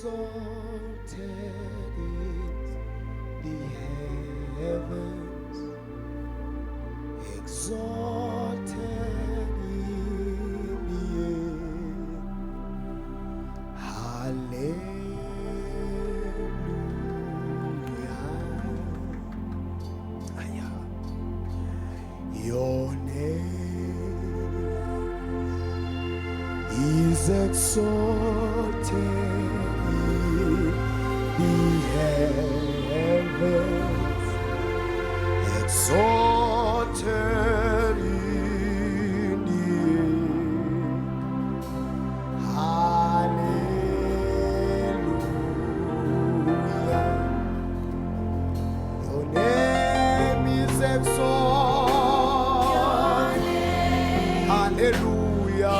exalted in the heavens, exalted in the earth. Hallelujah. Your name is exalted in the heavens, exalted in the earth. Hallelujah. Your name is exalted. Hallelujah.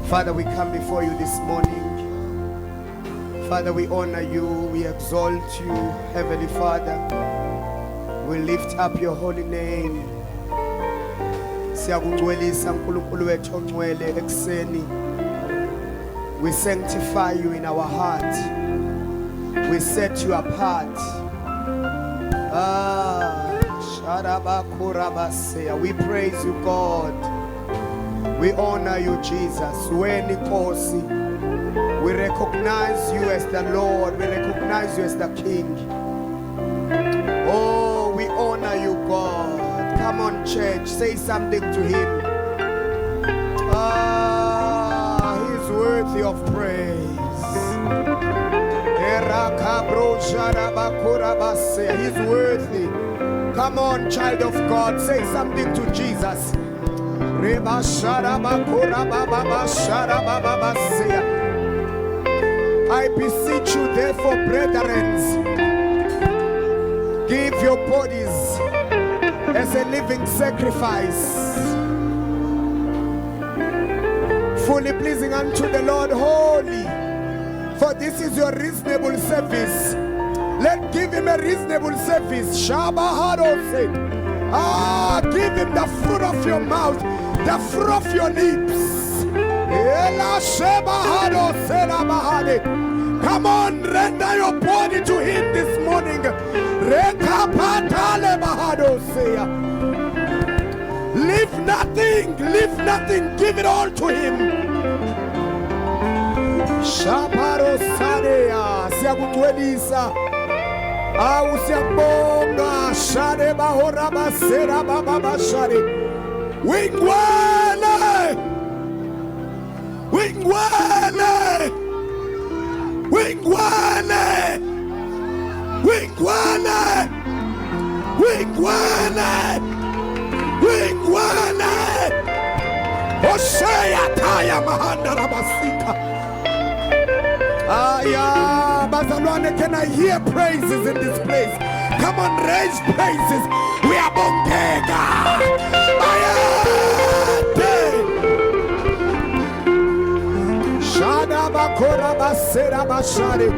Father, we come before you this morning. Father, we honor you, we exalt you, Heavenly Father. We lift up your holy name. Siyakungcwelisa uNkulunkulu wethu ongcwele ekseni. We sanctify you in our heart. We set you apart. We praise you, God. We honor you, Jesus. We recognize you as the Lord. We recognize you as the King. Oh, we honor you, God. Come on, church. Say something to him. worthy of praise. He's worthy. Come on, child of God, say something to Jesus. I beseech you, therefore, brethren, give your bodies as a living sacrifice, fully pleasing unto the Lord, holy, for this is your reasonable service. Give him a reasonable service. Shabahado said, give him the fruit of your mouth, the fruit of your lips. Come on, render your body to him this morning. Leave nothing, give it all to him. Shabaro Sadea, Siakutwelisa, Ausiabonga, Shade Bahoraba, Sera Baba Shade, Wingwale, Wingwale, Wingwale, Wingwale, Wingwale, Wingwale, Hosea Taya Mahanda Rabasika. Bazalwane, can I hear praises in this place? Come on, raise praises. We are Bongega. Shada Bakora Basera Bashari.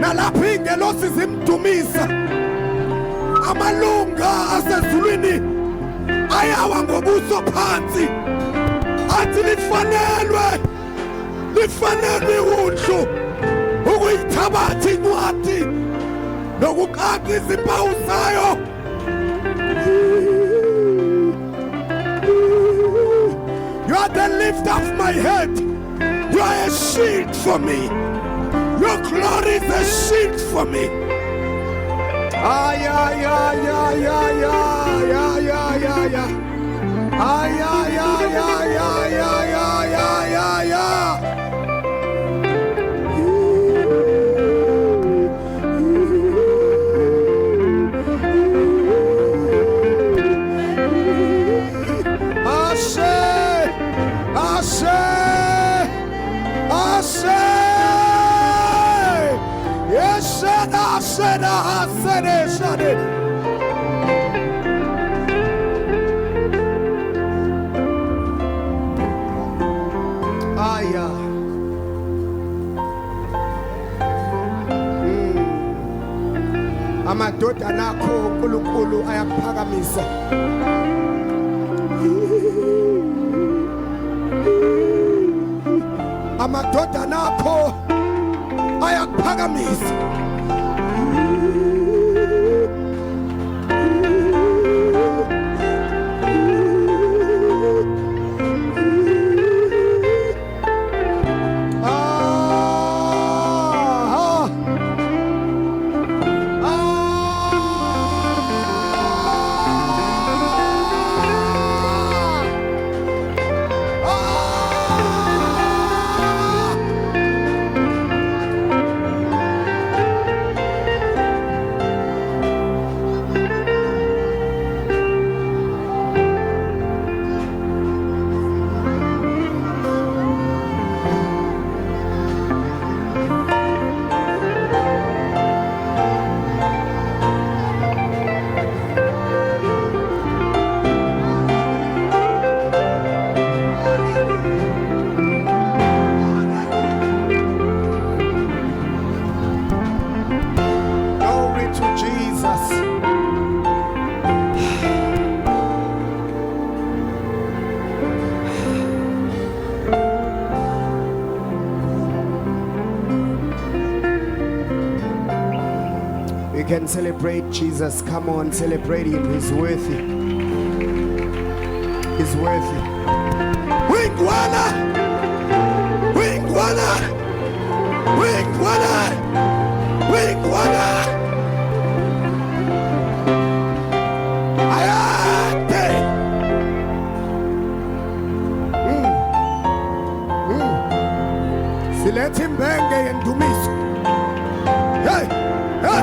Nalapinge losizimdumisa amalunga asezulwini ayawa ngobuso phansi athi lifanelwe ihundlu ukuyithabatha incwadi nokuqaqa izimpawu zayo. You are the lift of my head. You are a shield for me. Your glory is a shield for me. Amadoda nakho uNkulunkulu ayakuphakamisa. Amadoda nakho ayakuphakamisa. can celebrate Jesus. Come on, celebrate him. He's worthy. He's worthy. Wingwana! Wingwana! Wingwana! Wingwana! Let him bang and do me. Hey, hey,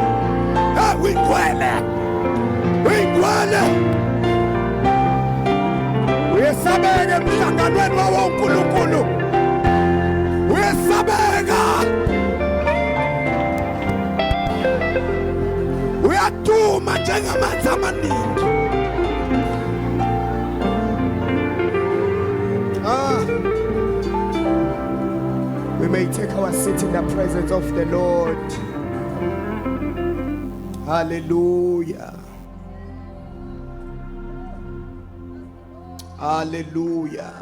hey, wingwana, wingwana. Uyesabeka emhlanganweni wawonkulunkulu. Uyesabeka. Uyaduma njengamanzi amaningi. We may take our seat in the presence of the Lord. Hallelujah. Hallelujah.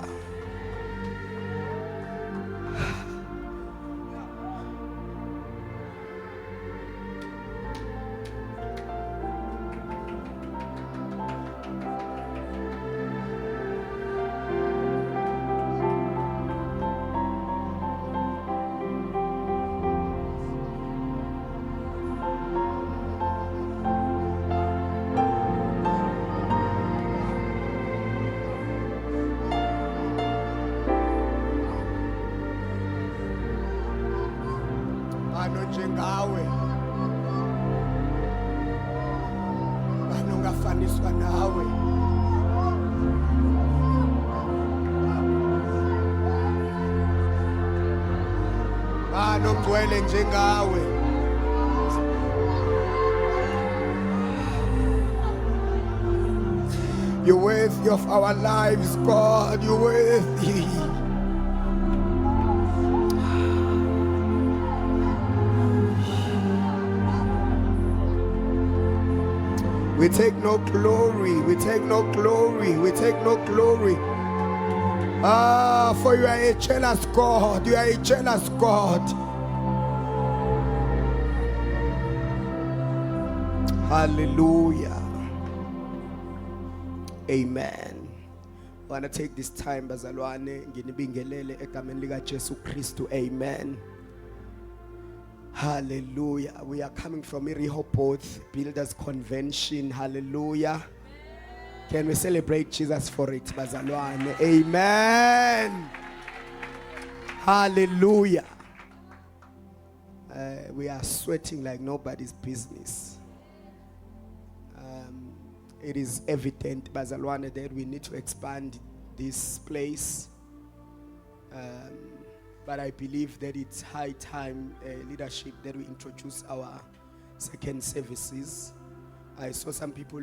Njengawe banongafaniswa nawe banongcwele njengawe you're worthy of our lives, God. You're worthy. We take no glory, we take no glory, we take no glory. For you are a jealous God, you are a jealous God. Hallelujah. Amen. I want to take this time, bazalwane, nginibingelele egameni lika Jesu Kristu. Amen. Hallelujah. We are coming from Rehoboth Builders Convention. Hallelujah. Can we celebrate Jesus for it, bazalwane? Amen. Hallelujah. We are sweating like nobody's business. It is evident, bazalwane, that we need to expand this place. But I believe that it's high time, leadership, that we introduce our second services. I saw some people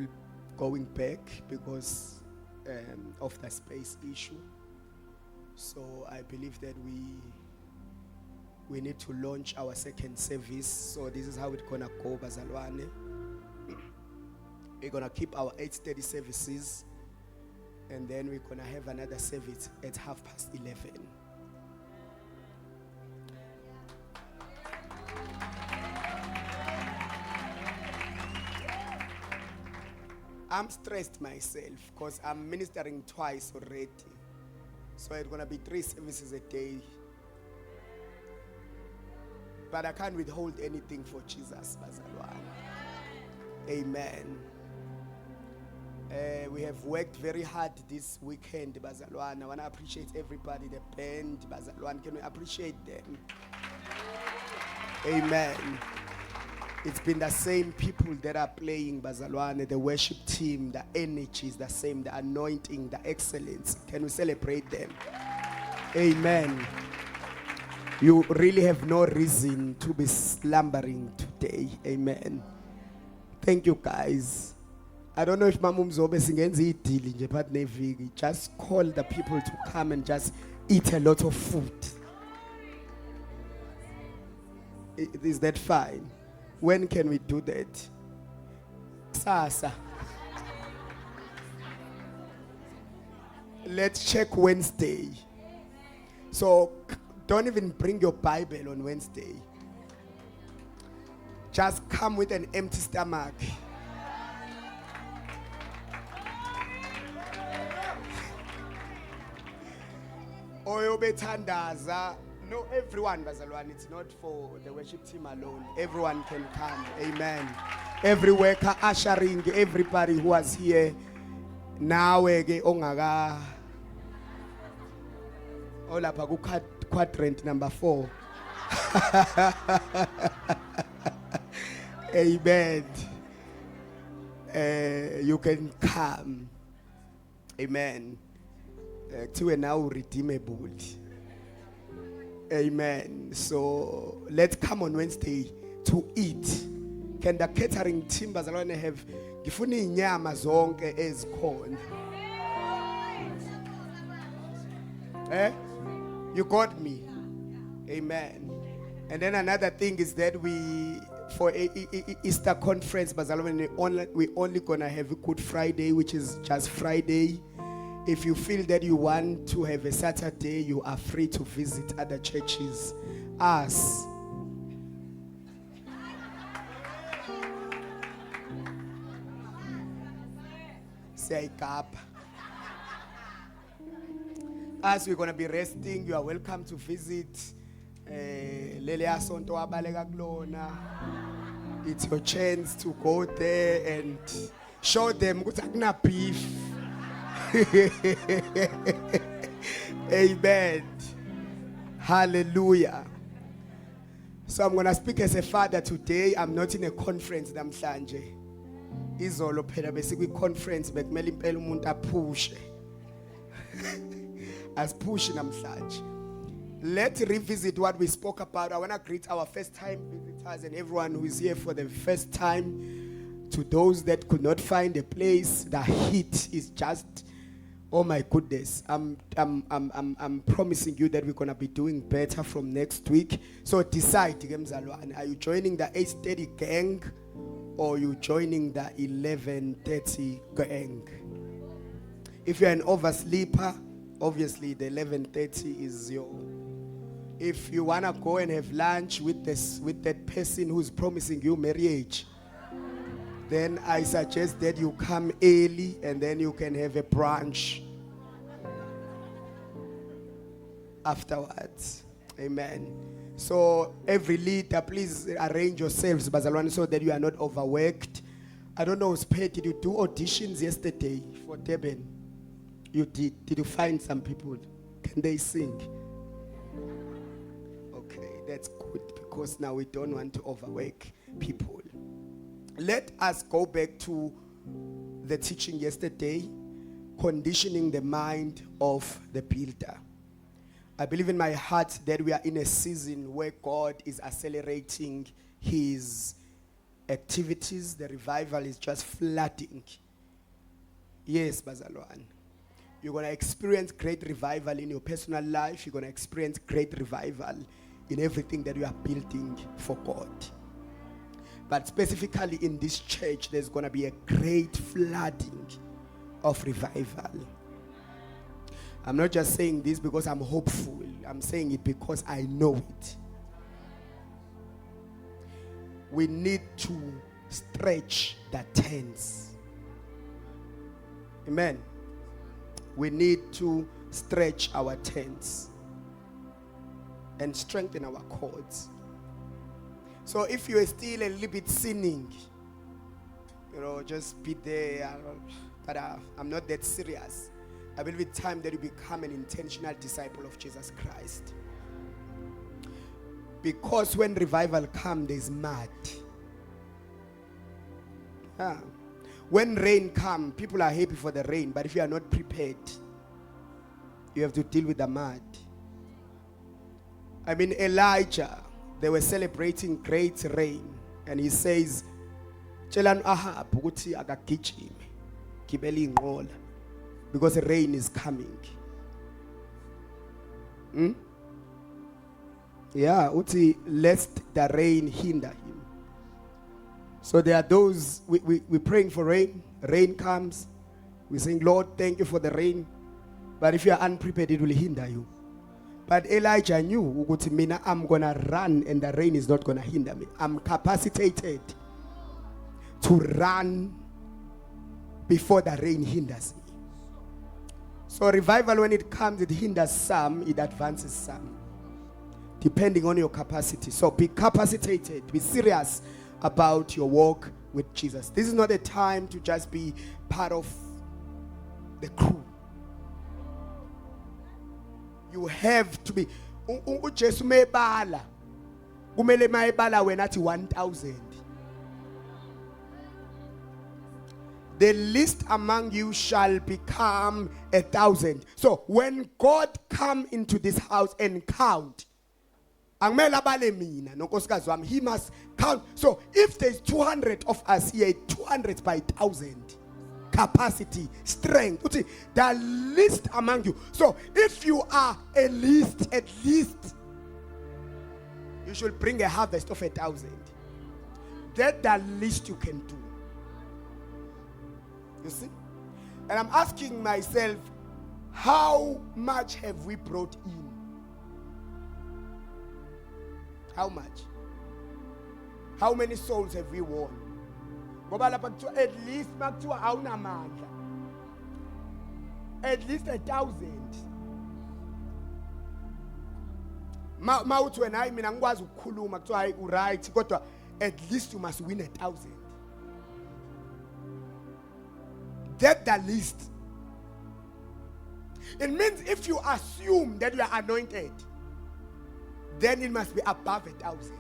going back because of the space issue. So I believe that we need to launch our second service. So this is how it's gonna go, bazalwane. We're gonna keep our 8:30 services, and then we're gonna have another service at 11:30. I'm stressed myself because I'm ministering twice already. So it's going to be 3 services a day. But I can't withhold anything for Jesus, bazalwane. Amen. We have worked very hard this weekend, bazalwane. I want to appreciate everybody, the band, bazalwane. Can we appreciate them? Amen. It's been the same people that are playing, bazalwane. The worship team, the energy is the same, the anointing, the excellence. Can we celebrate them? Amen. You really have no reason to be slumbering today. Amen. Thank you, guys. I don't know if Mamum Zobe singenzi idili nje but neviki. Just call the people to come and just eat a lot of food. Is that fine? When can we do that? Sasa. Let's check Wednesday. So don't even bring your Bible on Wednesday. Just come with an empty stomach. Oyobethandaza. No, everyone, bazalwane. It's not for the worship team alone. Everyone can come. Amen. Every worker, ushering, everybody who was here. Now ke ongaka. Olapha ku quadrant number 4. Amen. You can come. Amen. To now redeemable. Amen. So let's come on Wednesday to eat. Can the catering team bazalwane have ngifuna inyama zonke ezikhona? You got me. Amen. And then another thing is that we for Easter conference bazalwane we only gonna have a Good Friday, which is just Friday. If you feel that you want to have a Saturday, you are free to visit other churches. Us. Say up. As we're going to be resting, you are welcome to visit. It's your chance to go there and show them beef. Amen. Hallelujah. So I'm going to speak as a father today. I'm not in a conference namhlanje. Izolo phela besikwi conference bekumele impela umuntu apushe. As push namhlanje. Let's revisit what we spoke about. I want to greet our first time visitors and everyone who is here for the first time. To those that could not find a place, the heat is just, oh my goodness. I'm promising you that we're going to be doing better from next week. So decide, are you joining the 8:30 gang or you joining the 11:30 gang? If you're an oversleeper, obviously the 11:30 is your. If you want to go and have lunch with that person who's promising you marriage, then I suggest that you come early and then you can have a brunch afterwards. Amen. So every leader, please arrange yourselves, bazalwane, so that you are not overworked. I don't know, Spade, did you do auditions yesterday for Durban? You did. Did you find some people? Can they sing? Okay, that's good, because now we don't want to overwork people. Let us go back to the teaching yesterday, conditioning the mind of the builder. I believe in my heart that we are in a season where God is accelerating his activities. The revival is just flooding. Yes, bazalwane. You're going to experience great revival in your personal life. You're going to experience great revival in everything that you are building for God. But specifically in this church, there's going to be a great flooding of revival. I'm not just saying this because I'm hopeful. I'm saying it because I know it. We need to stretch the tents. Amen. We need to stretch our tents and strengthen our cords. So if you are still a little bit sinning, just be there. But I'm not that serious. I believe it's time that you become an intentional disciple of Jesus Christ. Because when revival comes, there's mud. When rain comes, people are happy for the rain. But if you are not prepared, you have to deal with the mud. I mean, Elijah, they were celebrating great rain. And he says, Chelan Ahab, ukuthi akagijime, gibeli inqola, because the rain is coming. Yeah, uthi lest the rain hinder him. So there are those, we're praying for rain. Rain comes. We're saying, Lord, thank you for the rain. But if you are unprepared, it will hinder you. But Elijah knew ukuthi mina I'm gonna run and the rain is not gonna hinder me. I'm capacitated to run before the rain hinders me. So revival, when it comes, it hinders some, it advances some, depending on your capacity. So be capacitated, be serious about your walk with Jesus. This is not a time to just be part of the crew. You have to be. uJesu mebala kumele mayebala wena athi 1000. The least among you shall become 1,000. So when God come into this house and count, angmele abale mina nonkosikazi wami, he must count. So if there's 200 of us here, 200 by 1,000. Capacity, strength, the least among you. So if you are at least you should bring a harvest of 1,000. That's the least you can do. You see? And I'm asking myself, how much have we brought in? How much? How many souls have we won? At least at least 1,000. Mawuthi wena hayi mina ngikwazi ukukhuluma kuthiwa hayi uright kodwa at least you must win 1,000. That's the least. It means if you assume that you are anointed, then it must be above 1,000.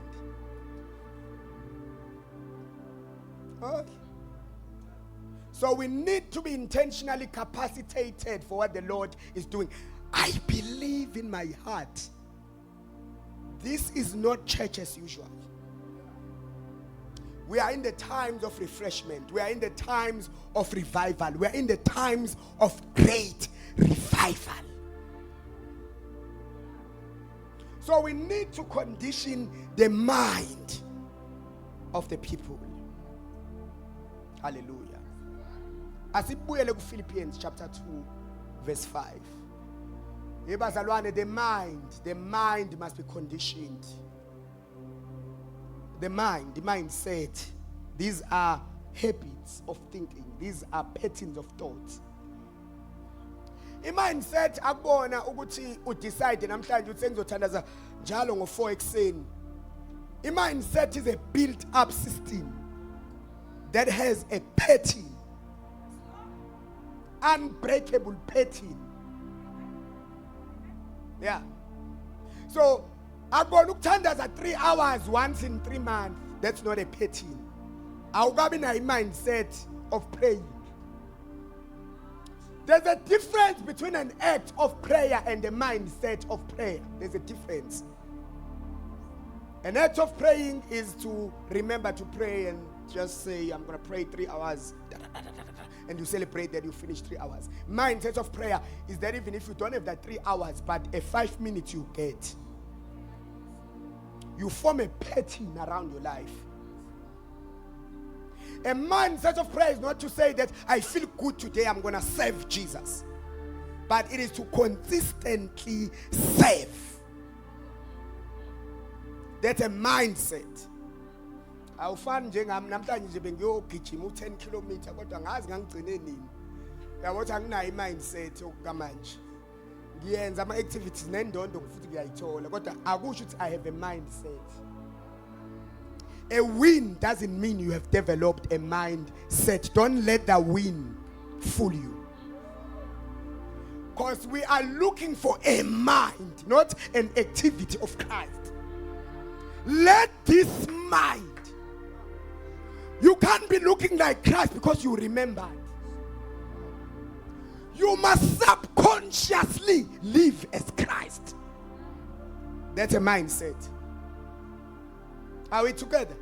Okay. So we need to be intentionally capacitated for what the Lord is doing. I believe in my heart, this is not church as usual. We are in the times of refreshment. We are in the times of revival. We are in the times of great revival. So we need to condition the mind of the people. Hallelujah. As it in Philippians chapter 2 verse 5. The mind must be conditioned. The mindset. These are habits of thinking. These are patterns of thoughts. The mindset akubona ukuthi udecide namhlanje uthi sengizothandaza njalo ngo4 ekseni. The mindset is a built up system that has a pattern, unbreakable pattern. Yeah. So akubona ukuthandaza 3 hours once in 3 months. That's not a pattern. Awukabi na mindset of praying. There's a difference between an act of prayer and a mindset of prayer. There's a difference. An act of praying is to remember to pray and just say, I'm going to pray 3 hours. And you celebrate that you finish 3 hours. Mindset of prayer is that even if you don't have that 3 hours, but a 5 minutes you get, you form a pattern around your life. A mindset of prayer is not to say that I feel good today, I'm going to serve Jesus. But it is to consistently serve. That's a mindset. Awufani njengami namhlanje nje bengiyogijima u10 km kodwa ngazi ngangigcine nini. Yabothi anginayo imindset yokukamanje. Ngiyenza ama activities nendondo futhi ngiyayithola kodwa akusho ukuthi I have a mindset. A win doesn't mean you have developed a mindset. Don't let the win fool you. Because we are looking for a mind, not an activity of Christ. Let this mind. You can't be looking like Christ because you remembered. You must subconsciously live as Christ. That's a mindset. Are we together?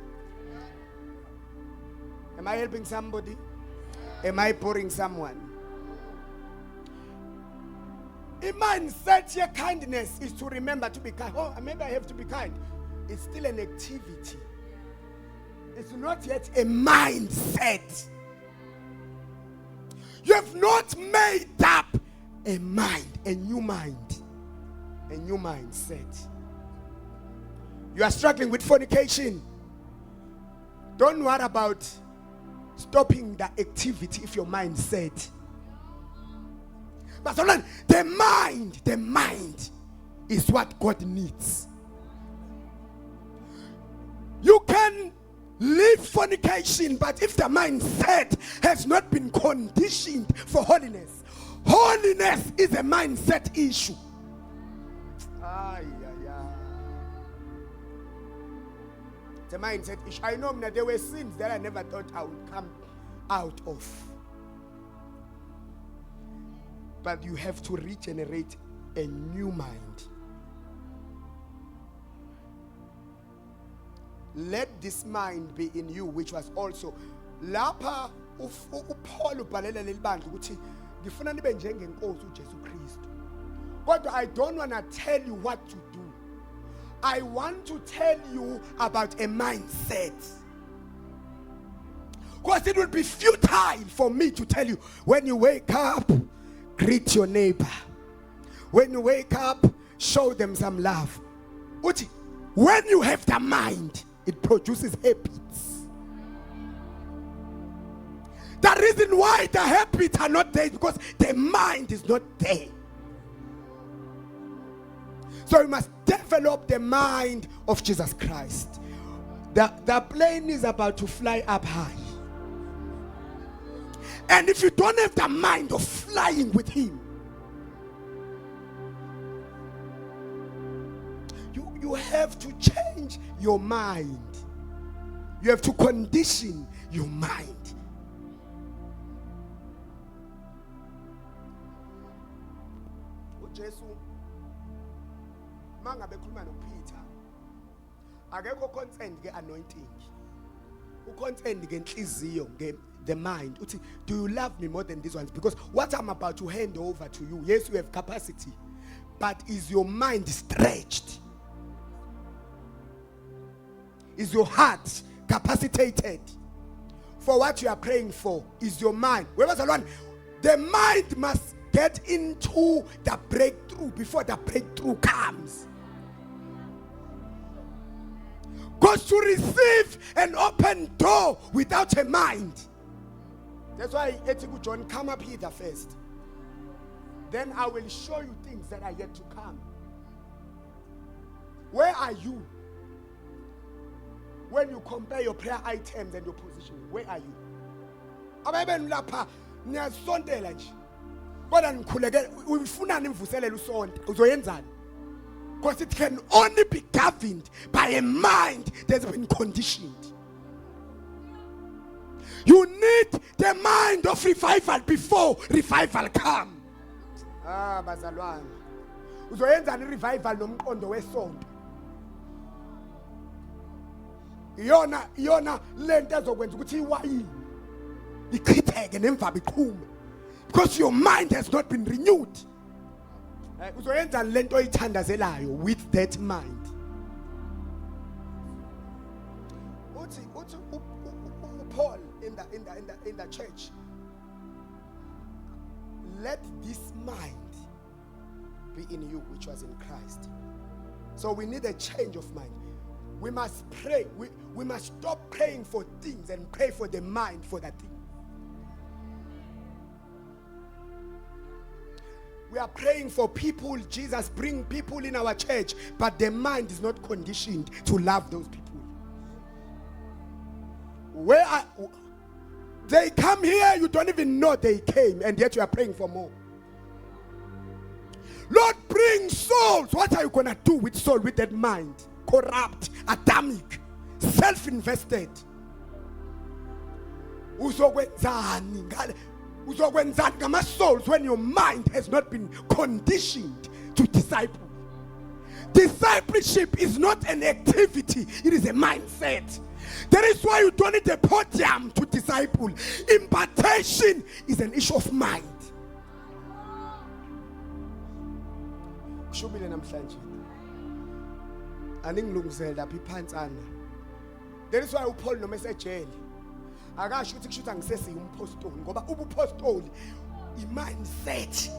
Am I helping somebody? Am I boring someone? A mindset your kindness is to remember to be kind. Oh, maybe I have to be kind. It's still an activity. It's not yet a mindset. You have not made up a mind, a new mind. A new mindset. You are struggling with fornication. Don't worry about stopping the activity if your mind set. But the mind is what God needs. You can leave fornication, but if the mindset has not been conditioned for holiness, holiness is a mindset issue. The mindset issue. I know that there were sins that I never thought I would come out of. But you have to regenerate a new mind. Let this mind be in you, which was also lapha uPaul ubhalela leli bandla ukuthi ngifuna nibe njengenkosi uJesu Kristu. Kodwa I don't want to tell you what to do. I want to tell you about a mindset. Because it would be futile for me to tell you, when you wake up, greet your neighbor. When you wake up, show them some love. When you have the mind, it produces habits. The reason why the habits are not there is because the mind is not there. So you must develop the mind of Jesus Christ. The plane is about to fly up high. And if you don't have the mind of flying with him, you have to change your mind. You have to condition your mind. uJesu mangabe khuluma noPeter akekho concerned ke-anointing, uconcerned ngenhliziyo, the mind. Uthi, do you love me more than these ones? Because what I'm about to hand over to you, yes, you have capacity, but is your mind stretched? Is your heart capacitated for what you are praying for? Is your mind? The mind must get into the breakthrough before the breakthrough comes. Because to receive an open door without a mind. That's why Etiku John, come up here first. Then I will show you things that are yet to come. Where are you? When you compare your prayer items and your position, where are you? Because it can only be governed by a mind that's been conditioned. You need the mind of revival before revival comes. Bazalwane. Uzoyenza revival nomqondo wesonto. Iyona lento ezokwenza ukuthi iwayini ichitheke nemva biqhume. Because your mind has not been renewed. Uzoyenza lento oyithandazelayo with that mind. Uthi Paul in the church, let this mind be in you which was in Christ. So we need a change of mind. We must pray. We must stop praying for things and pray for the mind for that thing. We are praying for people. Jesus, bring people in our church, but the mind is not conditioned to love those people. They come here, you don't even know they came, and yet you are praying for more. Lord, bring souls. What are you going to do with soul, with that mind? Corrupt, Adamic, self-invested. Souls when your mind has not been conditioned to disciple. Discipleship is not an activity, it is a mindset. That is why you don't need a podium to disciple. Impartation is an issue of mind. That is why uPaul noma esejele akasho ukuthi kushuthi angisesiye umpostoli ngoba ubupostoli imindset.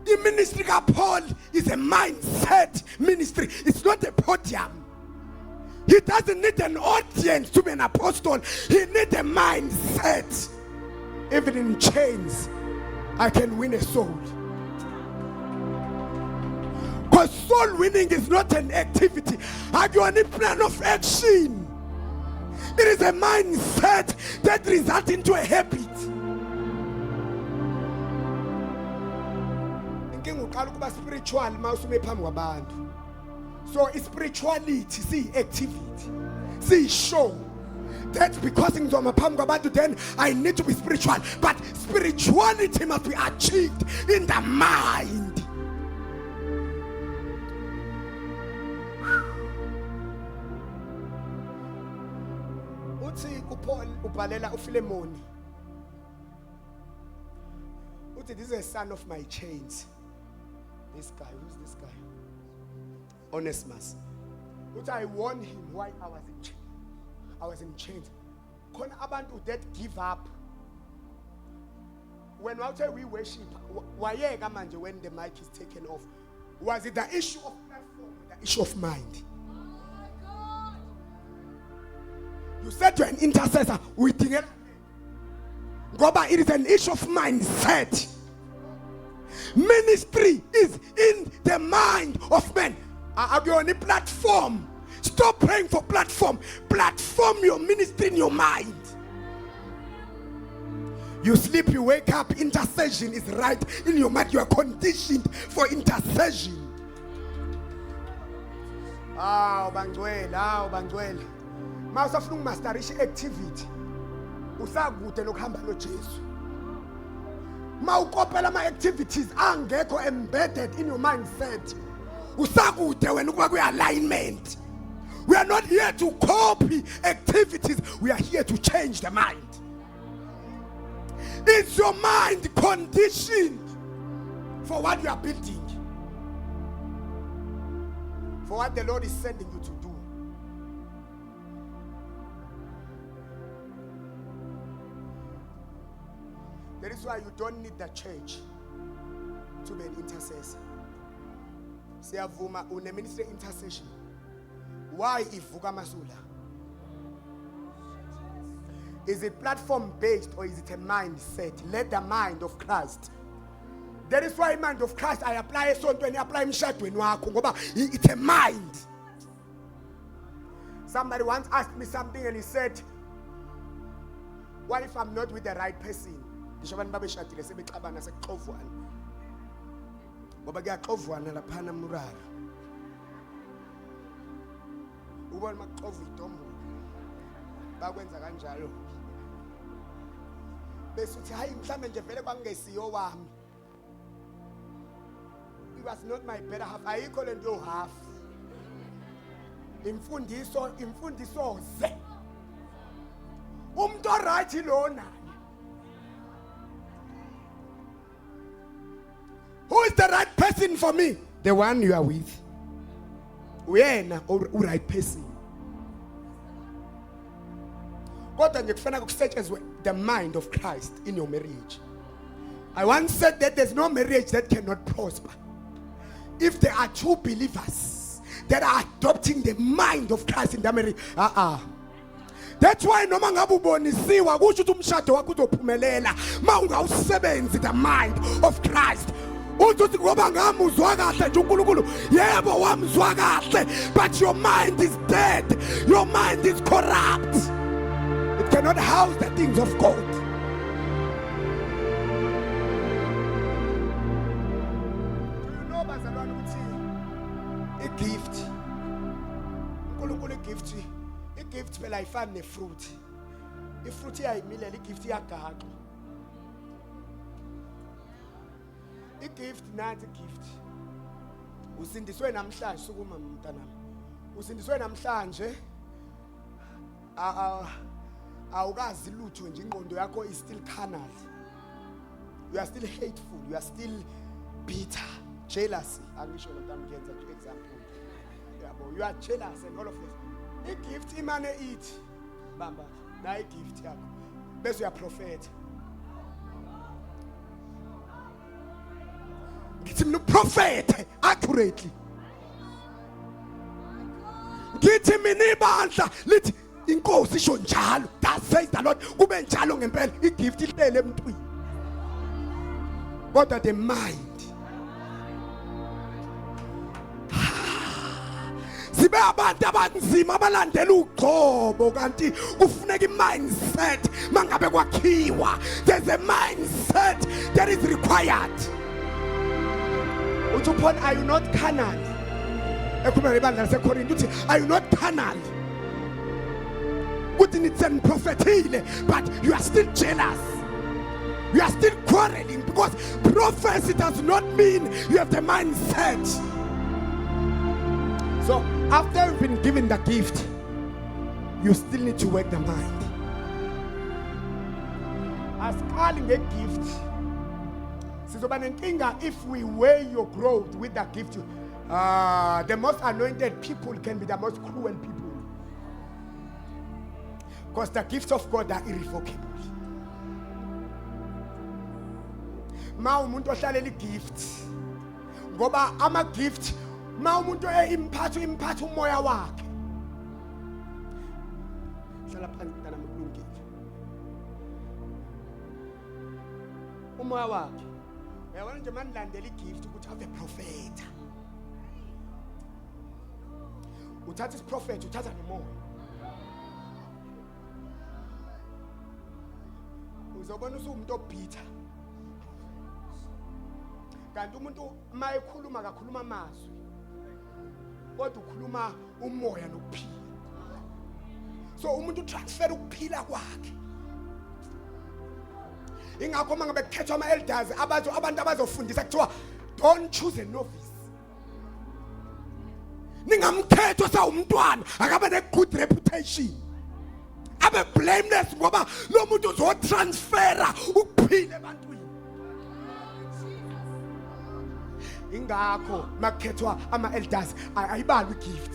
The ministry of Paul is a mindset ministry. It's not a podium. He doesn't need an audience to be an apostle. He needs a mindset. Even in chains, I can win a soul. Because soul winning is not an activity. I do any plan of action. It is a mindset that results into a habit. Spiritual, so spirituality, see activity, see show. That's because then I need to be spiritual. But spirituality must be achieved in the mind. Uthi uPaul ubhalela uPhilemoni. Uthi this is a son of my chains. This guy, who's this guy? Onesimus. Uthi I warned him why I was in chains. Kon abantu that give up. When we worship, wayeka manje when the mic is taken off? Was it the issue of platform or the issue of mind? You said you're an intercessor. We think it. It is an issue of mindset. Ministry is in the mind of men. Are you on a platform? Stop praying for platform. Platform your ministry in your mind. You sleep, you wake up. Intercession is right in your mind. You are conditioned for intercession. Bangwele. Mawusafuna umasterisha activity. Usakude nokuhamba noJesu. Mawukopela ama activities angekho embedded in your mindset. Usakude wena ukuba ku-alignment. We are not here to copy activities. We are here to change the mind. Is your mind conditioned for what you are building? For what the Lord is sending you to do? That is why you don't need the church to be an intercessor. Siyavuma une ministry intercession. Why ivuka masula? Is it platform based or is it a mindset? Let the mind of Christ. That is why mind of Christ I apply sonto and apply mshadweni wakho ngoba it's a mind. Somebody once asked me something and he said, what if I'm not with the right person? Abantu babeshadile sebexabana sekuxovwana. Ngoba kuyaxovwana laphana murara. Ubona makuxova idombo. Bakwenza kanjalo. Bese uthi hayi mhlambe nje vele kwangesiyo wami. It was not my better half. Ayikho lento half. Imfundiso ze. Umuntu right lona. Who is the right person for me? The one you are with. Uyena or right person. Kodwa nje kufana ukusetshenzwe the mind of Christ in your marriage. I once said that there's no marriage that cannot prosper if there are two believers that are adopting the mind of Christ in their marriage. That's why noma ngabe ubonisiwa kusho ukuthi umshado wakho uzophumelela mawungawusebenzi the mind of Christ. Uthi ngoba ngamuzwa kahle nje uNkulunkulu yebo wamzwa kahle, but your mind is dead. Your mind is corrupt. It cannot house the things of God. Do you know bazalwane ukuthi igift uNkulunkulu igift phela ayifani nefruit. Ifruit iyayimilela, igift iyagaxa. Igift nathi gift. Usindiswe namhlanje sukuma mntanami. Usindiswe namhlanje awukazi lutho nje ingqondo yakho is still carnal. You are still hateful, you are still bitter, jealousy. Angisho lo ntam ngenza nje example. Yabo, you are jealous and all of this. Igift imane ithi bamba na igift yakho. Bese uya prophet. ngithi mina uprofete accurately. Ngithi mina ibandla lithi inkosi isho njalo. That says the Lord. Kube njalo ngempela igift ihlele emntwini. Kodwa the mind. Sibe abantu abanzima abalandela ugcobo kanti kufuneka i-mindset mangabe kwakhiwa. There's a mindset that is required. Uthi upon are you not carnal? Ekhuluma nebandla laseKorinte uthi are you not carnal? Uthi nithi prophetile but you are still jealous. You are still quarreling because prophecy does not mean you have the mindset. So after you've been given the gift, you still need to work the mind. As calling a gift, if we weigh your growth with the gift, the most anointed people can be the most cruel people. Because the gifts of God are irrevocable. Ma umuntu ohlalela igift ngoba ama gift ma umuntu imphatha umoya wakhe hlala phansi mntana mkulungile umoya wakhe uyabona nje manilandela igift ukuthi ave prophet uthatha isiprophet uthatha nomoya uzobona usumuntu obitha kanti umuntu mayekhuluma akakhuluma amazwi kodwa ukhuluma umoya nokuphila. So umuntu transfer ukuphila kwakhe. Ingakho mangabe kukhethwa ama elders abantu abazofundisa kuthiwa don't choose a novice. Ningamkhethwa sa umntwana akabe ne good reputation. Abe blameless ngoba lo muntu uzo transfera ukuphila ebantwini. Ingakho makhethwa ama elders ayibalwa igift.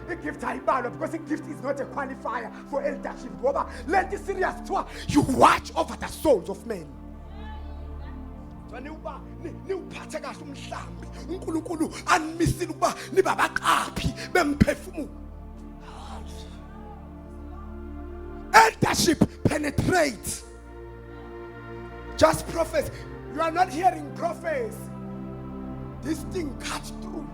The gift ayibalwa because the gift is not a qualifier for eldership. Ngoba lenti serious kuthiwa you watch over the souls of men. Uba niwuphathe kahle umhlambi uNkulunkulu animisile ukuba niba baqaphi bemphefumulo. Eldership penetrates. Just prophets. You are not hearing prophets. This thing cuts through.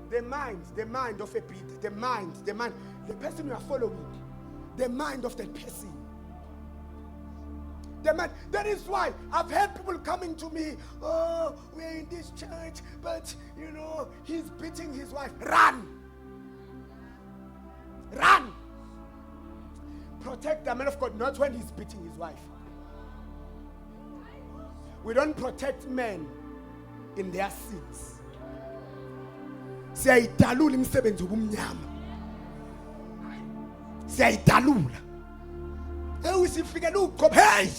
The mind of a beat, the mind, the person you are following, the mind of that person. The mind. That is why I've heard people coming to me, oh, we're in this church, but you know, he's beating his wife. Run! Run! Protect the man of God, not when he's beating his wife. We don't protect men in their sins. Siyayidalula imisebenzi obumnyama. Siyayidalula. Usifike ugqobe, hey!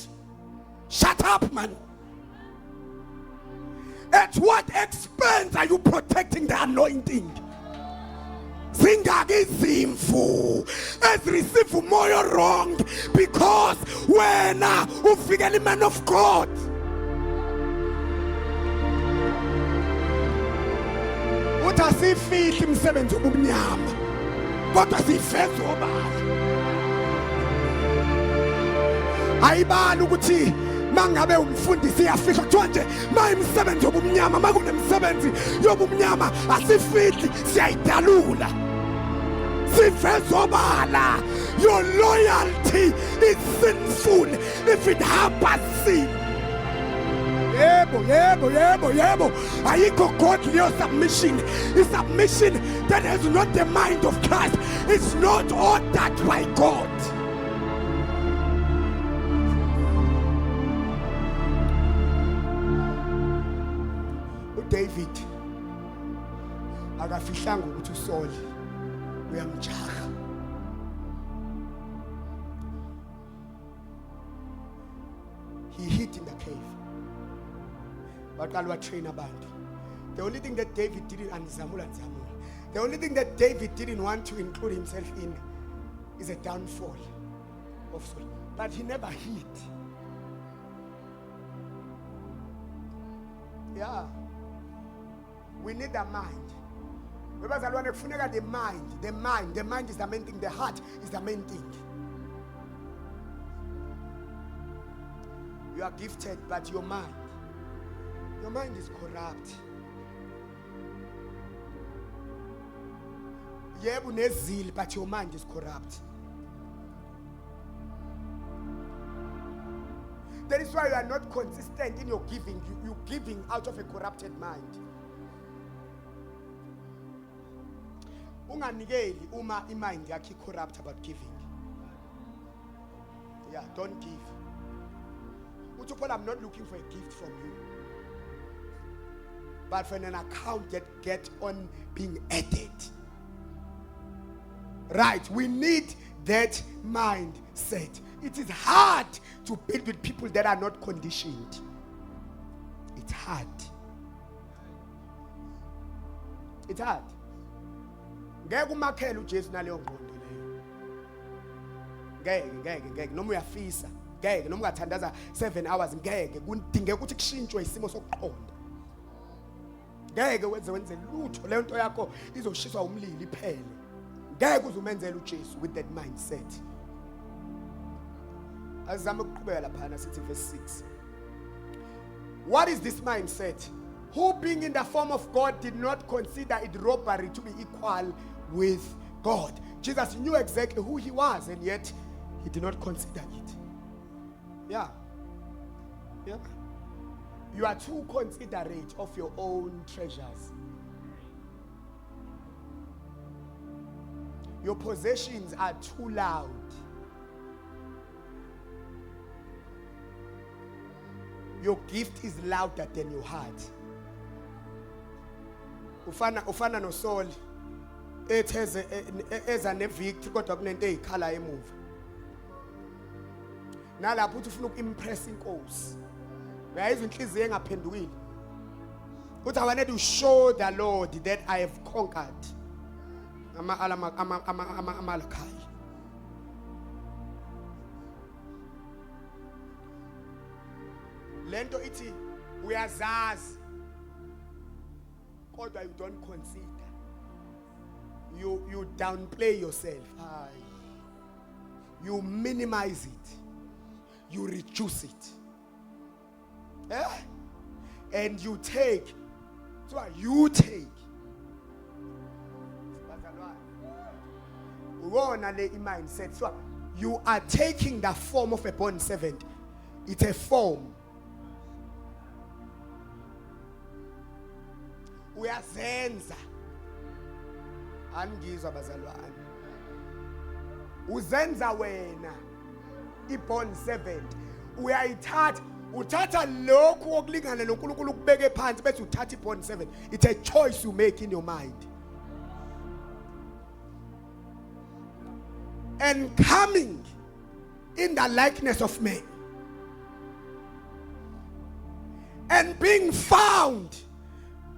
Shut up, man. At what expense are you protecting the anointing? Zingaki izimvu ezreceive umoya wrong because wena ufikele man of God. Uthi asifihli imisebenzi obumnyama kodwa siveza obala. Ayibali ukuthi mangabe umfundisi uyafihla kuthiwa nje mayimsebenzi obumnyama makunemsebenzi yobumnyama asifihli siyayidalula. Sivezobala. Your loyalty is sinful if it harbors sin. Yebo. Ayikho godly your submission. A submission that has not the mind of Christ. It's not ordered by God. David akafihlanga ukuthi uSaul uyamjaha. He hid in the cave. Baqala train abantu. The only thing that David didn't, and Zamula. The only thing that David didn't want to include himself in is a downfall of Saul. But he never hid. Yeah. We need a mind. The mind is the main thing. The heart is the main thing. You are gifted, but your mind is corrupt. Yebo unezil, but your mind is corrupt. That is why you are not consistent in your giving. You're giving out of a corrupted mind. Unganikeli uma imind yakhe corrupt about giving. Yeah, don't give. Paul, I'm not looking for a gift from you, but for an account that get on being added. Right, we need that mindset. It is hard to build with people that are not conditioned. It's hard. It's hard. Ngeke umakhele uJesu naleyo ngqondo leyo. Ngeke noma uyafisa. Ngeke noma ungathandaza 7 hours ngeke kudingeka ukuthi kushintshwe isimo sokuqonda. Ngeke wenze lutho leyo nto yakho izoshiswa umlilo iphele. Ngeke uzumenzela uJesu with that mindset. Azame ukuqhubeka lapha na sithi verse 6. What is this mindset? Who being in the form of God did not consider it robbery to be equal with God. Jesus knew exactly who he was, and yet he did not consider it. Yeah. You are too considerate of your own treasures. Your possessions are too loud. Your gift is louder than your heart. Ufana no Saul eza nevictory kodwa kunento ezikhala emuva. Nalapho uthi ufuna ukimpress inkosi. Uyayizwa inhliziyo engaphendukile. But I wanted to show the Lord that I have conquered. Amalekai. Lento ithi uyazazi kodwa you don't consider. You downplay yourself. You minimize it. You reduce it. And you take. So you take. Mindset. So you are taking the form of a bond servant. It's a form. Uyazenza. Angizwa bazalwane. Uzenza wena. I-bond servant. Uyayithatha. Uthatha lokhu okulingana noNkulunkulu ukubeke phansi bese uthatha i-bond servant. It's a choice you make in your mind. And coming in the likeness of man. And being found.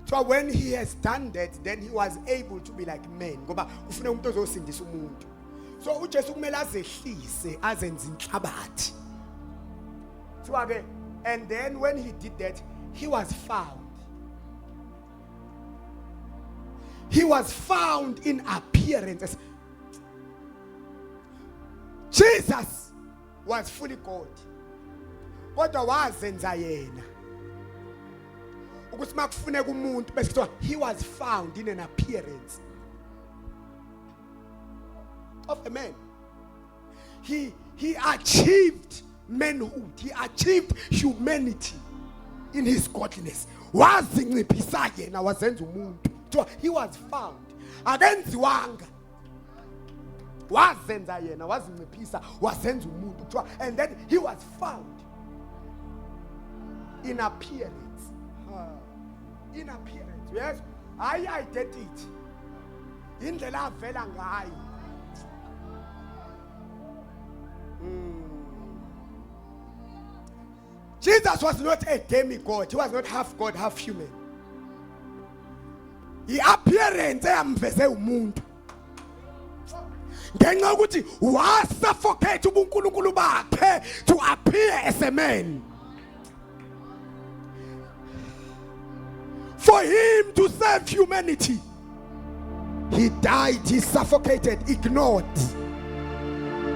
So when he has done that, then he was able to be like men. Ngoba ufuna umuntu ozosindisa umuntu. So uJesu kumele azehlise azenze inhlabathi. So again, and then when he did that, he was found. He was found in appearance. Jesus was fully God. Kodwa wazenza yena. Ukuthi makufuneka umuntu bese kuthiwa he was found in an appearance of a man. He achieved manhood. He achieved humanity in his godliness. Wazinciphisa yena wazenza umuntu. So he was found. Akenziwanga. Wazenza yena wazinciphisa wazenza umuntu. And then he was found in appearance. In appearance. Yes. I did it. Indlela avela ngayo. Jesus was not a demigod. He was not half God, half human. The appearance eyamveze umuntu. ngenxa ukuthi wasuffocate ubunkulunkulu bakhe to appear as a man. For him to serve humanity, he died, he suffocated, ignored,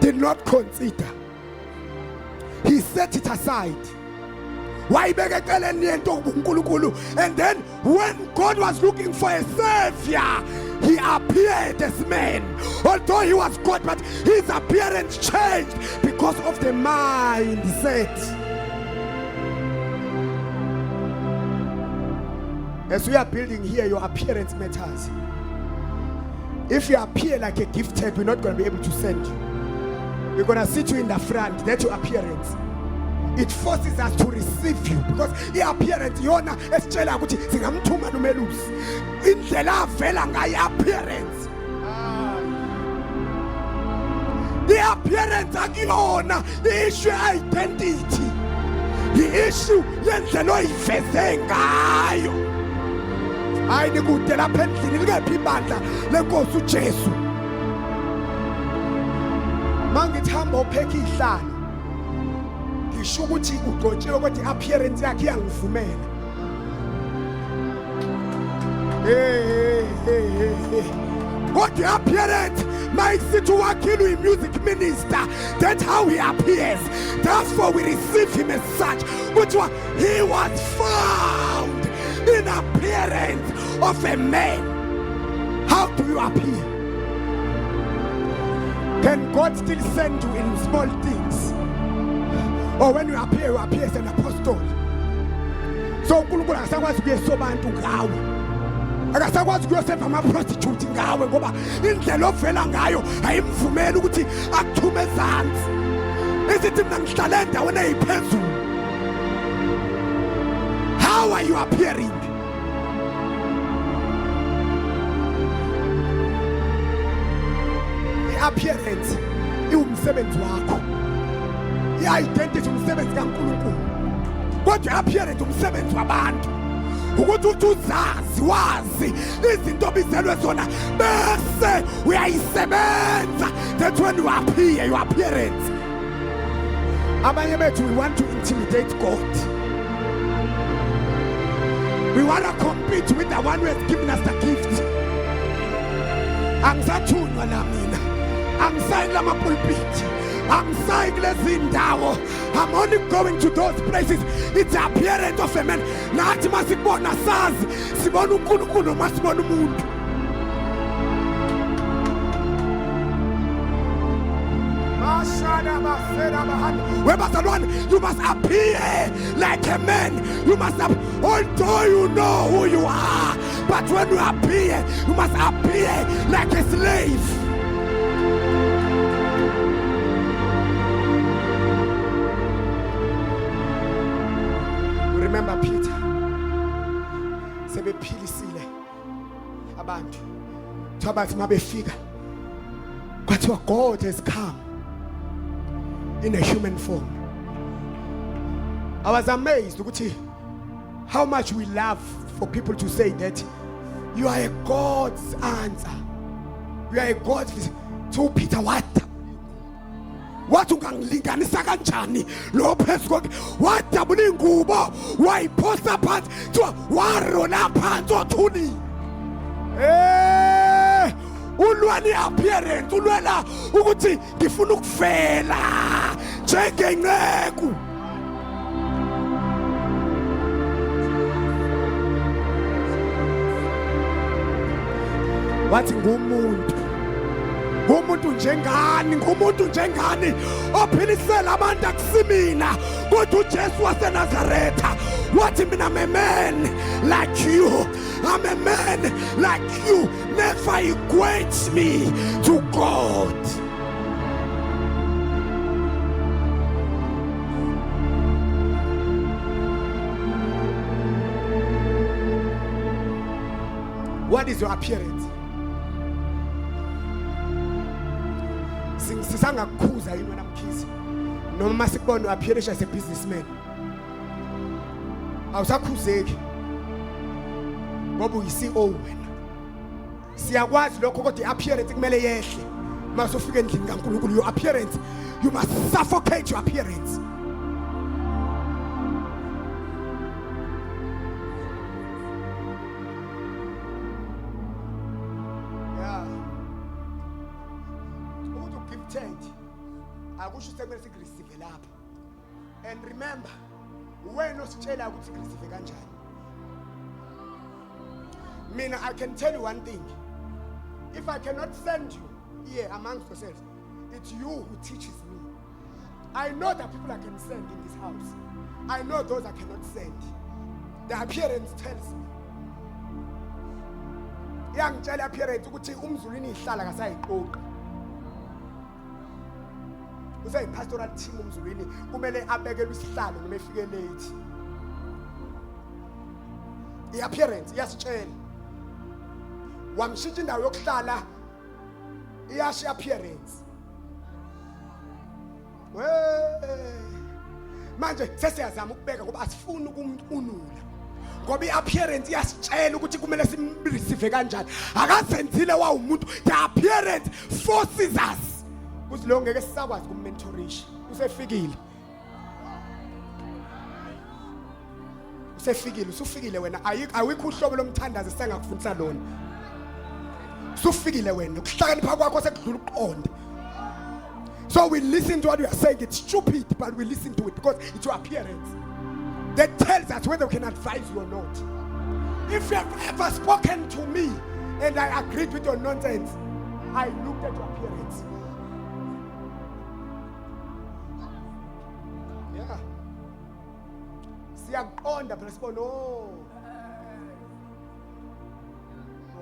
did not consider. He set it aside. And then when God was looking for a savior, he appeared as man. Although he was God, but his appearance changed because of the mindset. As we are building here, your appearance matters. If you appear like a gifted, we're not going to be able to send you. We're going to sit you in the front. That's your appearance. It forces us to receive you because the appearance yona esitshela ukuthi singamthuma nomelusi indlela avela ngayo appearance. The appearance akuyona issue identity. The issue yendlela oyiveze ngayo. Hayi nikude lapha endlini likephi ibandla lenkosi uJesu. Mangithamba upheka ihlala ngisho ukuthi ugcotshiwe ukuthi appearance yakhe iyangivumela. What the appearance makes it to Wakilu in music minister. That's how he appears. Therefore we receive him as such. Which one? He was found in appearance of a man. How do you appear? Can God still send you in small things? Or when you appear as an apostle? So uNkulunkulu akasakwazi kuyesobantu ngawe. Akasakwazi kuyoseva ama-prostitute ngawe ngoba indlela ovela ngayo ayimvumeli ukuthi akuthume ezansi. Isithi mina ngihlala endaweni eyiphezulu. How are you appearing? Appearance iwumsebenzi wakho. I-identity umsebenzi kaNkulunkulu. Kodwa appearance umsebenzi wabantu. Ukuthi uzazi wazi izinto obizelwe zona bese uyayisebenza. That's when you appear, your appearance. Abanye bethu we want to intimidate God. We want to compete with the one who has given us the gift. Angisathunywa la mina. Angisayi la mapulpit. Angisayi kulezi ndawo. I'm only going to those places. It's the appearance of a man. Nathi masibona sazi sibona uNkulunkulu masibona umuntu. You must appear like a man. You must although you know who you are, but when you appear, you must appear like a slave. Remember Peter. Sebephilisile abantu. Thabathi mabefika. Kwathiwa God has come in a human form. I was amazed ukuthi how much we love for people to say that you are a God's answer. You are a God's. So Peter, what ungangilinganisa kanjani lo phezulu wadabula ingubo wayiphosa phansi thiwa warola phansi othuli. Ulwani appearance ulwela ukuthi ngifuna ukuvela njengenceku. Wathi ngumuntu njengani ophilisela abantu akusimina kodwa uJesu waseNazaretha wathi mina I'm a man like you. I'm a man like you. Never equate me to God. What is your appearance? Sisangakukhuza yini wena mkhizi noma sikubona appear as a businessman. Awusakhuzeki ngoba uyi-CEO wena. Siyakwazi lokho kodwa i-appearance kumele yehle Masufika endlini kaNkulunkulu, your appearance, you must suffocate your appearance. Yeah. Umuntu gifted akusho sekumele sireceive lapha. And remember, wena ositshela ukuthi receive kanjani. Mina, I can tell you one thing. If I cannot send you here amongst yourselves, it's you who teaches me. I know that people I can send in this house. I know those I cannot send. The appearance tells me. Yangitshela appearance ukuthi umzulwini ihlala kasayiqoqa. Usayi pastoral team umzulwini kumele abekelwe isihlalo noma efike late. The appearance iyasitshela. Wamshintsha indawo yokuhlala iyasho appearance. Manje sesiyazama ukubeka ngoba asifuni ukumnunula. Ngoba iappearance iyasitshela ukuthi kumele simreceive kanjani. Akazenzile wa umuntu, the appearance forces us. Kuthi lo ngeke sisakwazi kummentorisha. Usefikile. Usufikile wena. Awikho uhlobo lomthandazi sengakufundisa lona. Usufikile wena. Ukuhlakanipha kwakho sekudlula ukuqonda. So we listen to what you are saying. It's stupid, but we listen to it because it's your appearance that tells us whether we can advise you or not. If you have ever spoken to me and I agreed with your nonsense, I looked at your appearance. Yeah. Siyaqonda but response no.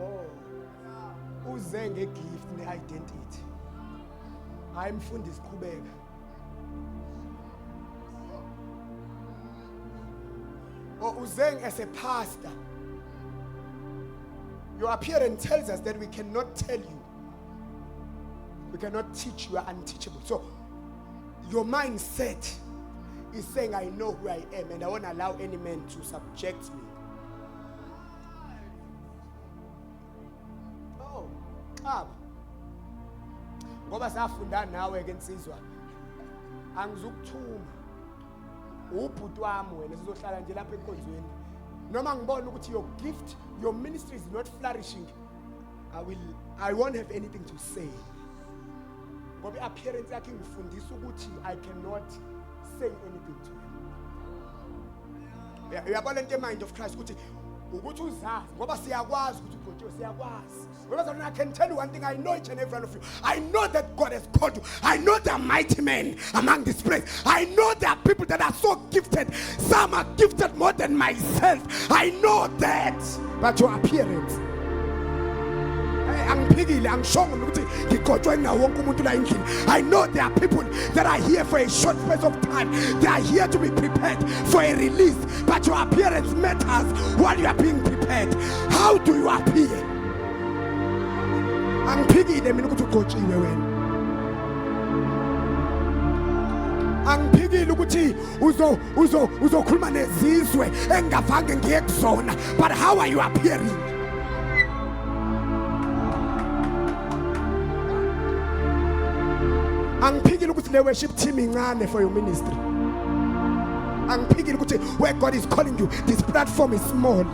Oh. Uze ngegift ne-identity. I'm Mfundisi Qhubeka. Or Uzeng as a pastor. Your appearance tells us that we cannot tell you. We cannot teach you, are unteachable. So your mindset is saying, I know who I am and I won't allow any man to subject me. Oh, ngoba safunda nawe ke insizwa angizukuthuma ubhuti wami wena sizohlala nje lapha enkonzweni noma ngibona ukuthi your gift, your ministry is not flourishing, I won't have anything to say ngoba appearance yakhe ngifundisa ukuthi I cannot say anything to him. Uyabona into mind of Christ ukuthi ukuthi uzazi ngoba siyakwazi ukuthi ubhuti siyakwazi. I can tell you one thing, I know each and every one of you. I know that God has called you. I know there are mighty men among this place. I know there are people that are so gifted. Some are gifted more than myself. I know that. But your appearance, I know there are people that are here for a short space of time. They are here to be prepared for a release. But your appearance matters while you are being prepared. How do you appear? Angiphikile mina ukuthi ugotshiwe wena. Angiphikile ukuthi uzokhuluma nezizwe engavange ngiye kuzona. But how are you appearing? Angiphikile ukuthi le worship team incane for your ministry. Angiphikile ukuthi where God is calling you, this platform is small.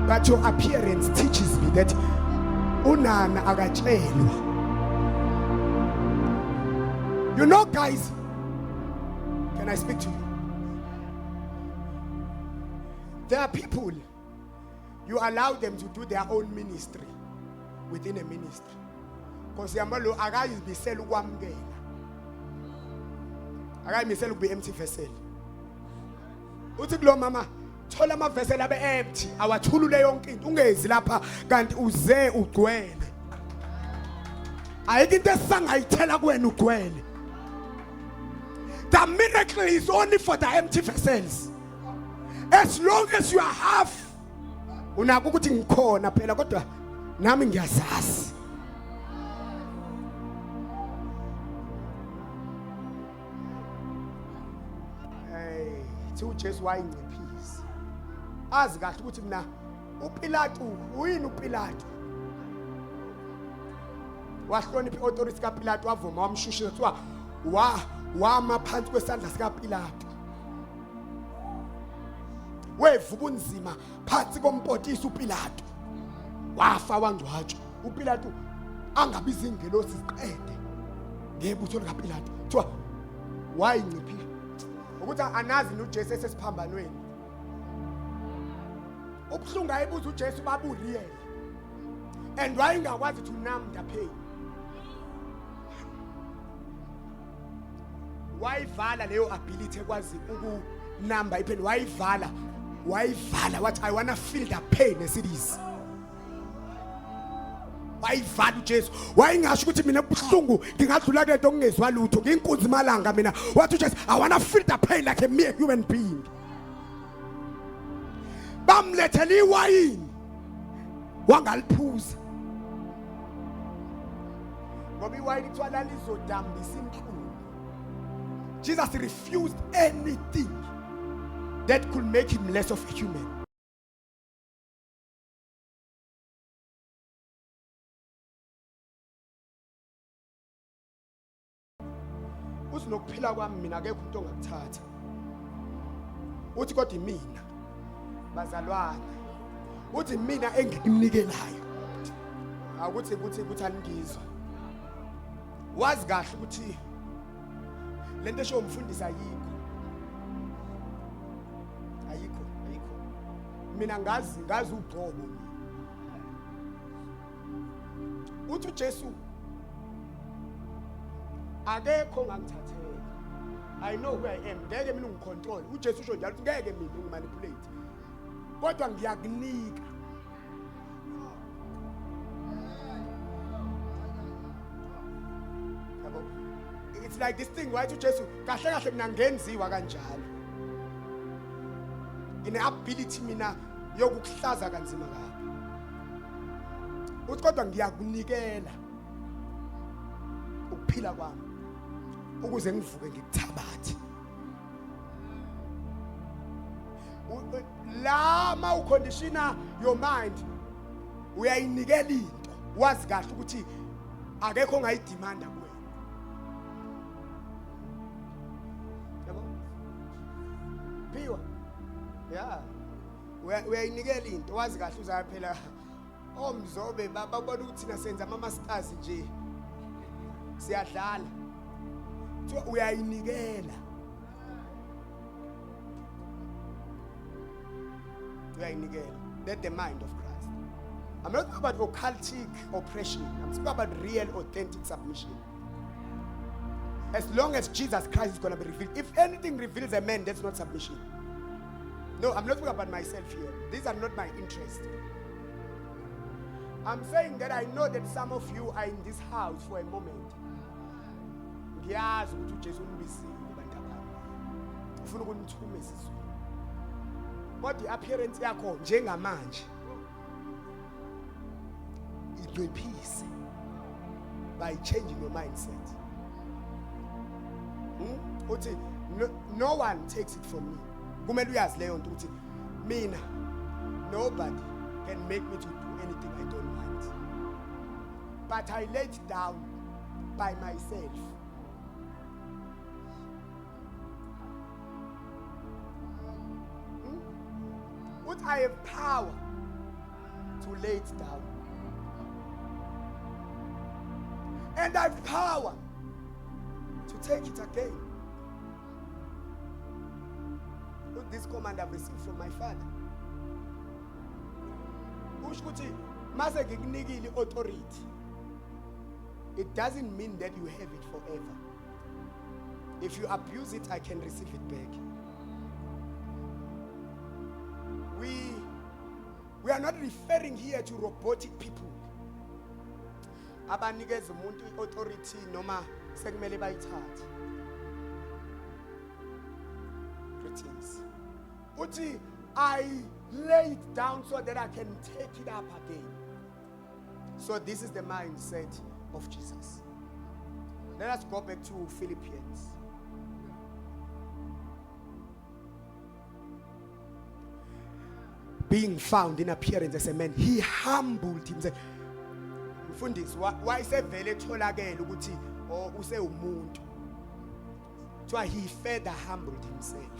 But your appearance teaches me that unana akatshelwa. You know, guys, can I speak to you? There are people, you allow them to do their own ministry within a ministry. Because yamalo akayibisela ukwamkela. Akayimisela ukube empty vessel. Uthi kulo mama thola ama vessel abe empty, awathulule yonke into ungezi lapha kanti uze ugcwele. Ayike into esangayithela kuwena ugcwele. The miracle is only for the empty vessels. As long as you are half, unako ukuthi ngikhona phela kodwa nami ngiyazazi. uJesu wayinciphisa azi kahle ukuthi mina uPilato uyini uPilato wahlonipha i-authority kaPilato wavuma wamshushisa kuthiwa wama phansi kwesandla sikaPilato wevuka unzima phansi kompotisi uPilato wafa wangcwatshwa uPilato angabiza ingelosi siqede ngebutho likaPilato kuthiwa wayinciphile ukuthi anazi noJesu esesiphambanweni ubuhlungu ayibuza uJesu baburiyele and wayengakwazi to numb the pain wayivala leyo ability ekwazi ukunamba ipain wayivala wathi I wanna feel the pain as it is wayivala uJesu wayingasho ukuthi mina ubuhlungu ngingadlula kento ngingezwa lutho nginkunzi malanga mina wathi uJesu I wanna feel the pain like a mere human being bamlethela iwayini wangaliphuza ngoba iwayini ithwala lizodambisa inhlungu Jesus refused anything that could make him less of a human. Usinokuphila kwami mina akekho umuntu ongakuthatha. Uthi kodwa mina bazalwane. Uthi mina engikunikelayo. Akuthi aningizwa. Wazi kahle ukuthi lento esho umfundisi ayikho mina ngazi ugcobo uthi uJesu akekho ngangithathela I know who I am ngeke mina ungicontrol uJesu usho njalo ukuthi ngeke mina ungimanipulate kodwa ngiyakunika it's like this thing right uJesu kahle mina ngenziwa kanjalo ine ability mina yokukuhlaza kanzima kabi uthi kodwa ngiyakunikela ukuphila kwami ukuze ngivuke ngikuthabathe lama uconditiona your mind uyayinikela into wazi kahle ukuthi akekho ongayidimanda kuwe yabo phiwa yeah uyayinikela into wazi kahle uzaphela omzobe babona ukuthi thina senza ama masters nje siyadlala uyayinikela that's the mind of Christ. I'm not talking about occultic oppression. I'm talking about real authentic submission. As long as Jesus Christ is going to be revealed. If anything reveals a man, that's not submission. No, I'm not talking about myself here. These are not my interests. I'm saying that I know that some of you are in this house for a moment. Ngiyazi ukuthi uJesu unibisile abantu abanye. Ufuna ukunithuma esizweni. But the appearance yakho njengamanje it peace by changing your mindset. Uthi no one takes it from me. Kumele uyazi leyo nto uthi mina nobody can make me to do anything I don't want. But I lay it down by myself. But I have power to lay it down. And I have power to take it again. Look, this command I've received from my Father. Mase ngikunikile authority. It doesn't mean that you have it forever. If you abuse it, I can receive it back. We are not referring here to robotic people. Abanikeza umuntu authority noma sekumele bayithathe. Greetings. Uthi I lay it down so that I can take it up again. So this is the mindset of Jesus. Let us go back to Philippians. Being found in appearance as a man, he humbled himself. mfundisi wayesevele etholakele ukuthi usewumuntu. So he further humbled himself.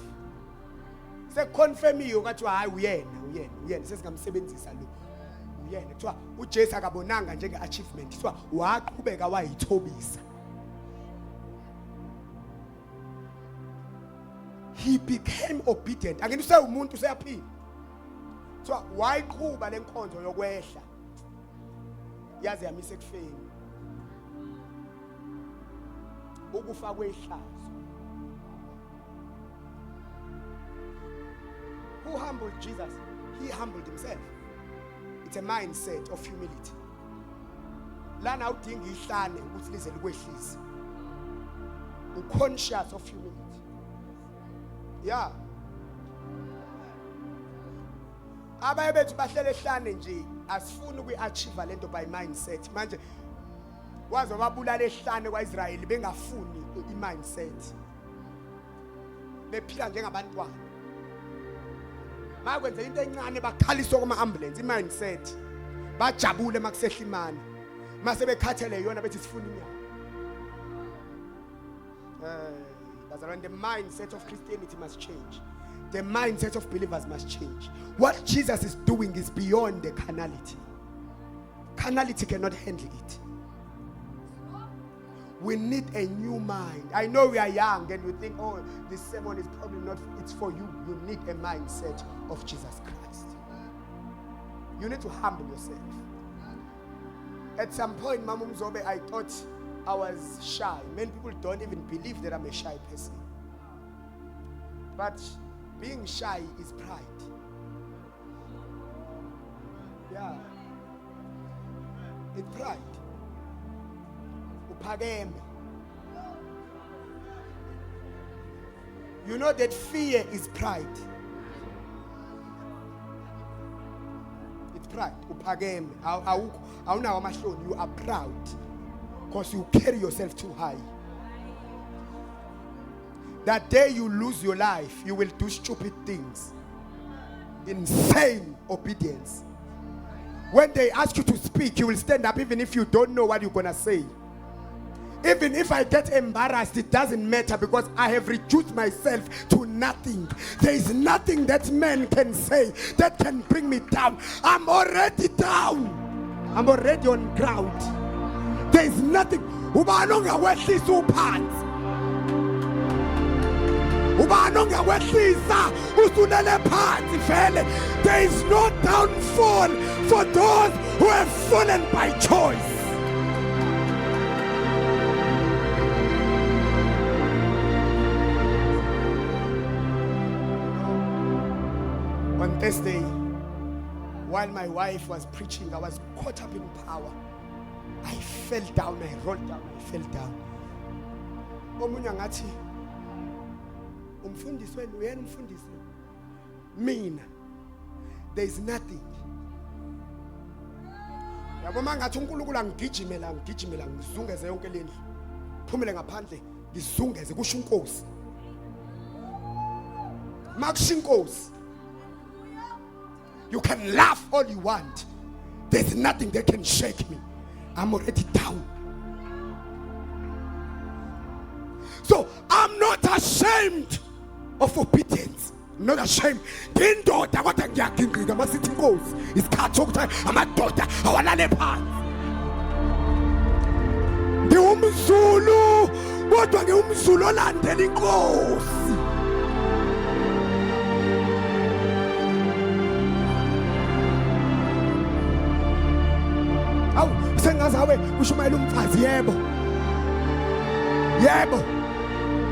Sekonfirmiwe ukuthi hayi uyena sesingamsebenzisa lo. Uyena kuthiwa uJesu akabonanga njenge achievement, kuthiwa waqhubeka wayithobisa. He became obedient. Angeni usewumuntu useyaphila. Kuthiwa wayiqhuba lenkonzo yokwehla. Yaze yamise ekufeni. Ukufa kwehlazo. Who humbled Jesus? He humbled himself. It's a mindset of humility. Lana udinga ihlane ukuthi lize likwehlise. Unconscious of humility. Yeah. Abaye bethu bahlele ehlane nje asifuni ukuachieve lento by mindset. Manje waze wabulala ehlane kwaIsrael bengafuni imindset. Bephila njengabantwana. Makwenza into encane bakhaliswa kuma ambulance imindset. Bajabule makusehla imani. Mase bekhathele yona bethi sifuna inyama. The mindset of Christianity must change. The mindset of believers must change. What Jesus is doing is beyond the carnality. Carnality cannot handle it. We need a new mind. I know we are young and we think, oh, this sermon is probably not, it's for you. You need a mindset of Jesus Christ. You need to humble yourself. At some point, Mama Mzobe, I thought I was shy. Many people don't even believe that I'm a shy person. But being shy is pride. Yeah. It's pride. Upageme. You know that fear is pride. It's pride. Upageme. You are proud because you carry yourself too high. That day you lose your life, you will do stupid things. Insane obedience. When they ask you to speak, you will stand up even if you don't know what you're going to say. Even if I get embarrassed, it doesn't matter because I have reduced myself to nothing. There is nothing that man can say that can bring me down. I'm already down. I'm already on ground. There is nothing. There is no downfall for those who have fallen by choice. On Thursday, while my wife was preaching, I was caught up in power. I fell down, I rolled down, I fell down. Mean, there is nothing. Yabona ngathi uNkulunkulu angigijimela ngizungeze yonke lendlu. Phumele ngaphandle ngizungeze kusho uNkosi. Makusho uNkosi. You can laugh all you want. There's nothing that can shake me. I'm already down. So I'm not ashamed of obedience. I'm not ashamed. Indoda kodwa ngiyagingqika masithi inkosi isikhathi sokuthi amadoda awalale phansi. Ngiwumzulu kodwa ngiwumzulu olandela inkosi. Awu sengazawe ushumayela umfazi yebo. Yebo.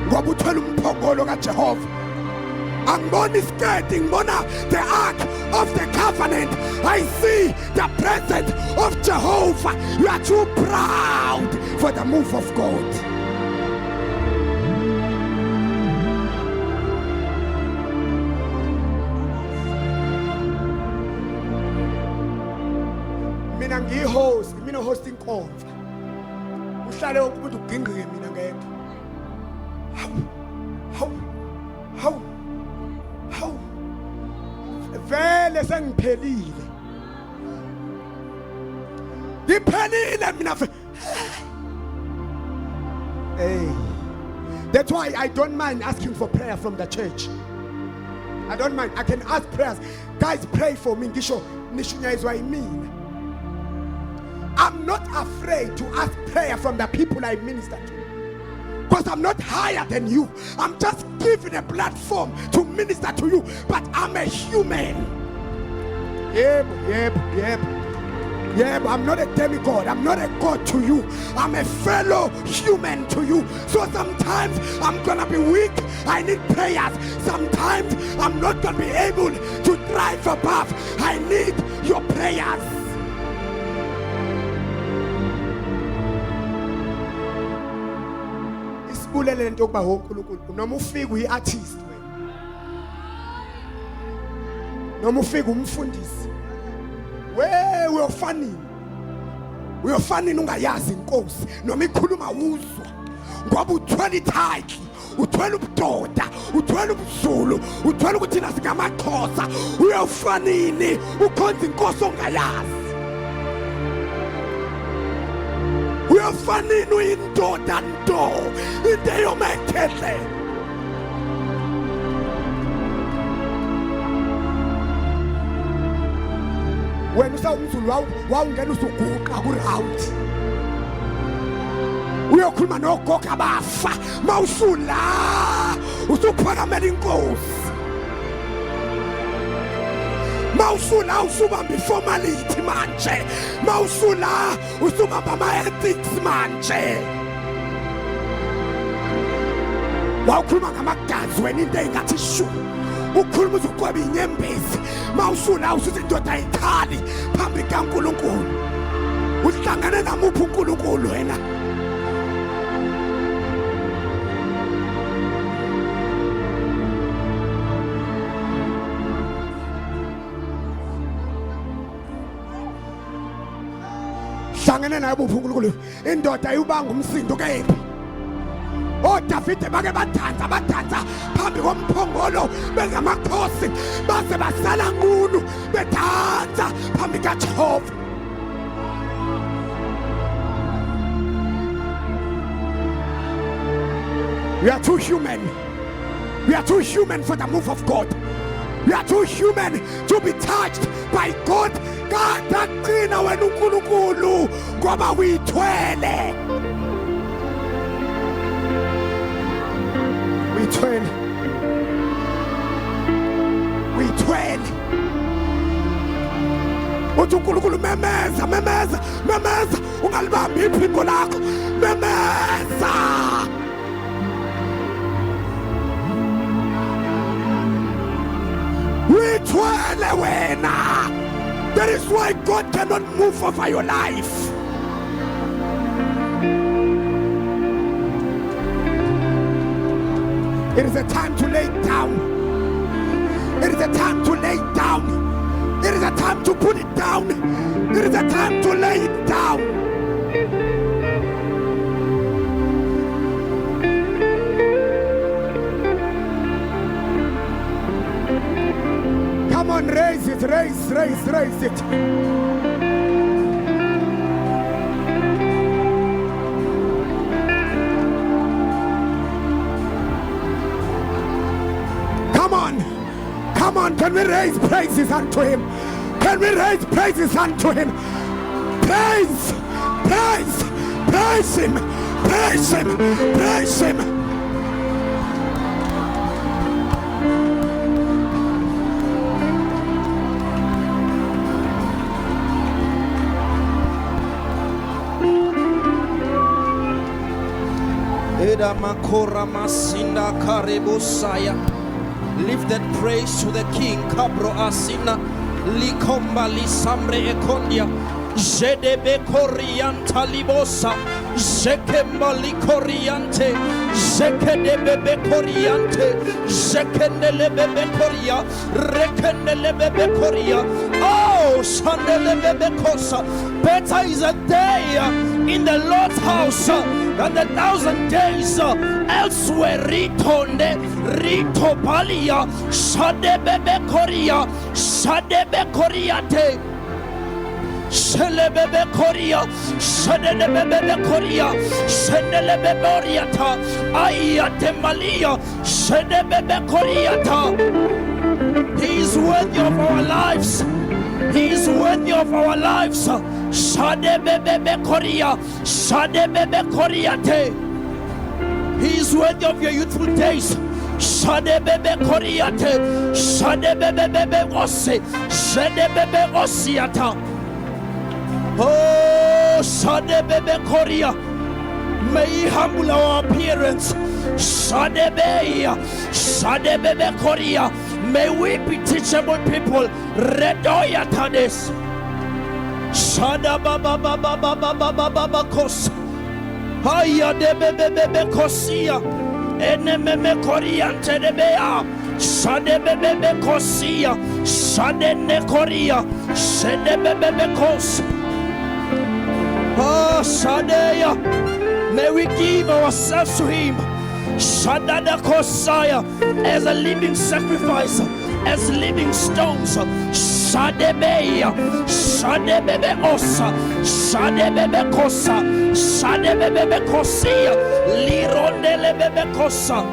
Ngoba uthwele umphongolo kaJehova. Angibona isiketi, ngibona the ark of the covenant. I see the presence of Jehovah. You are too proud for the move of God. Mina ngihost, mina hosting konfa. Uhlale wonke umuntu ugingqike mina ngedwa. How? Vele sengiphelile. Hey. That's why I don't mind asking for prayer from the church. I don't mind. I can ask prayers. Guys, pray for me. Nishunya is what I mean. I'm not afraid to ask prayer from the people I minister to. Because I'm not higher than you. I'm just given a platform to minister to you. But I'm a human. Yep. I'm not a demigod. I'm not a god to you. I'm a fellow human to you. So sometimes I'm gonna be weak. I need prayers. Sometimes I'm not gonna be able to thrive above. I need your prayers. Isibulele into kuba uNkulunkulu noma ufike uyi-artist wena. Noma ufike umfundisi. Uyofanini ungayazi inkosi noma ikhuluma uzwa ngoba uthwele ithayitli, uthwele ubudoda, uthwele ubuzulu, uthwele ukuthi thina singamaXhosa. Uyofanini ukhonza inkosi ongayazi? Uyofanini uyindoda nto into eyomethele? Wena usawumzulu wawungena usuguqa ku-round. Uyokhuluma nogogo abafa mawusula usuphakamela inkosi. Mawusula usubamba iformality manje. Mawusula usubamba ama-ethics manje. Wawukhuluma ngamagazi wena into engathi shu. Ukhuluma uzokwaba inyembezi. Mawusula usuthi indoda ayikhali phambi kaNkulunkulu. Uhlangane namuphi uNkulunkulu wena? Hlangane naye uphi uNkulunkulu? Indoda ayubanga umsindo kephi? ODavide bake badanza phambi komphongolo bengamakhosi base basala ngunu bedanza phambi kaJehova. We are too human. We are too human for the move of God. We are too human to be touched by God. God aqina wena uNkulunkulu ngoba uyithwele. We uthi uNkulunkulu memeza ungalibambi iphimbo lakho. Memeza. Uyithwele wena. That is why God cannot move over your life. It is a time to lay down. It is a time to lay down. It is a time to put it down. It is a time to lay it down. Come on, raise it, raise it. Come on, can we raise praises unto him? Can we raise praises unto him? Praise him, praise him. Eda makora masinda karebosaya. Lifted praise to the King. Kabro asina likomba lisambre ekondia. Jedebe korianta libosa. Jekemba likoriante. Jekedebe koriante. Jekendelebe koria. Rekendelebe koria. Oh, shandelebe kosa. Better is a day in the Lord's house than 1,000 days elsewhere. Ritonde, ritopalia, shadebe koria, shadebe koriate. Shelebebe Korea, Shedebebe Korea, Shendelebe Boriata, Ayate Malia, Shedebebe Koreata. He is worthy of our lives. He is worthy of our lives. Shadebebe Korea, Shadebebe Koreate. He is worthy of your youthful days. Shadebebe Koreate, Shadebebe Ose, Shadebebe Osiata. Oh, Shadebebe Korea. May he humble our appearance. Shadebebe Korea. May we be teachable people. Redoya Tades. Shadababa Kos. Haya debebe Kosia. Enememe Korea Tedebea. Shadebebe Kosia. Shadene Korea. Shadebebe Kos. Oh, Shadeya. May we give ourselves to him. Shadada Kosaya, as a living sacrifice, as living stones. Shadebeya, Shadebebe Osa, Shadebebe Kosa, Shadebebe Kosia, Lirondelebebe Kosa.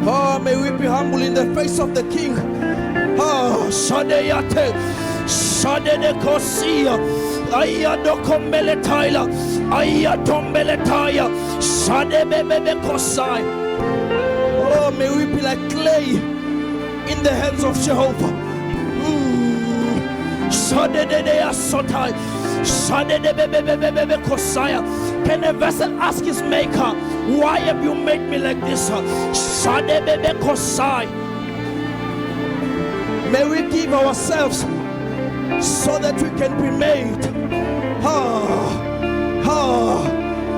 Oh, may we be humble in the face of the King. Oh, Shadeyate, Shadede Kosia. Ayado kombele taila, ayadombele taya, shadebebe kosai. Oh, may we be like clay in the hands of Jehovah. Shadede asotai, shadebebe kosaya. Can a vessel ask his maker, why have you made me like this? Shadebebe kosai. May we give ourselves so that we can be made.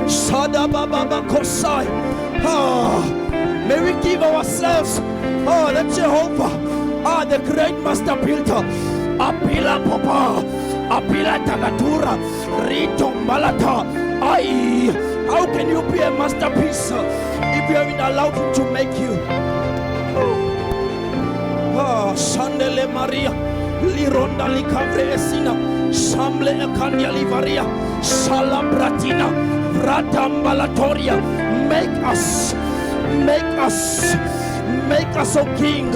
Shadababa Kosai. May we give ourselves, that Jehovah, the great master builder, Apila Papa, Apila Tagatura, Rito Malata. How can you be a masterpiece if you haven't allowed him to make you? Shandele Maria. Lironda Licavre Esina, Shamble Ekandia Livaria, Salabratina, Vratambalatoria. Make us, O King.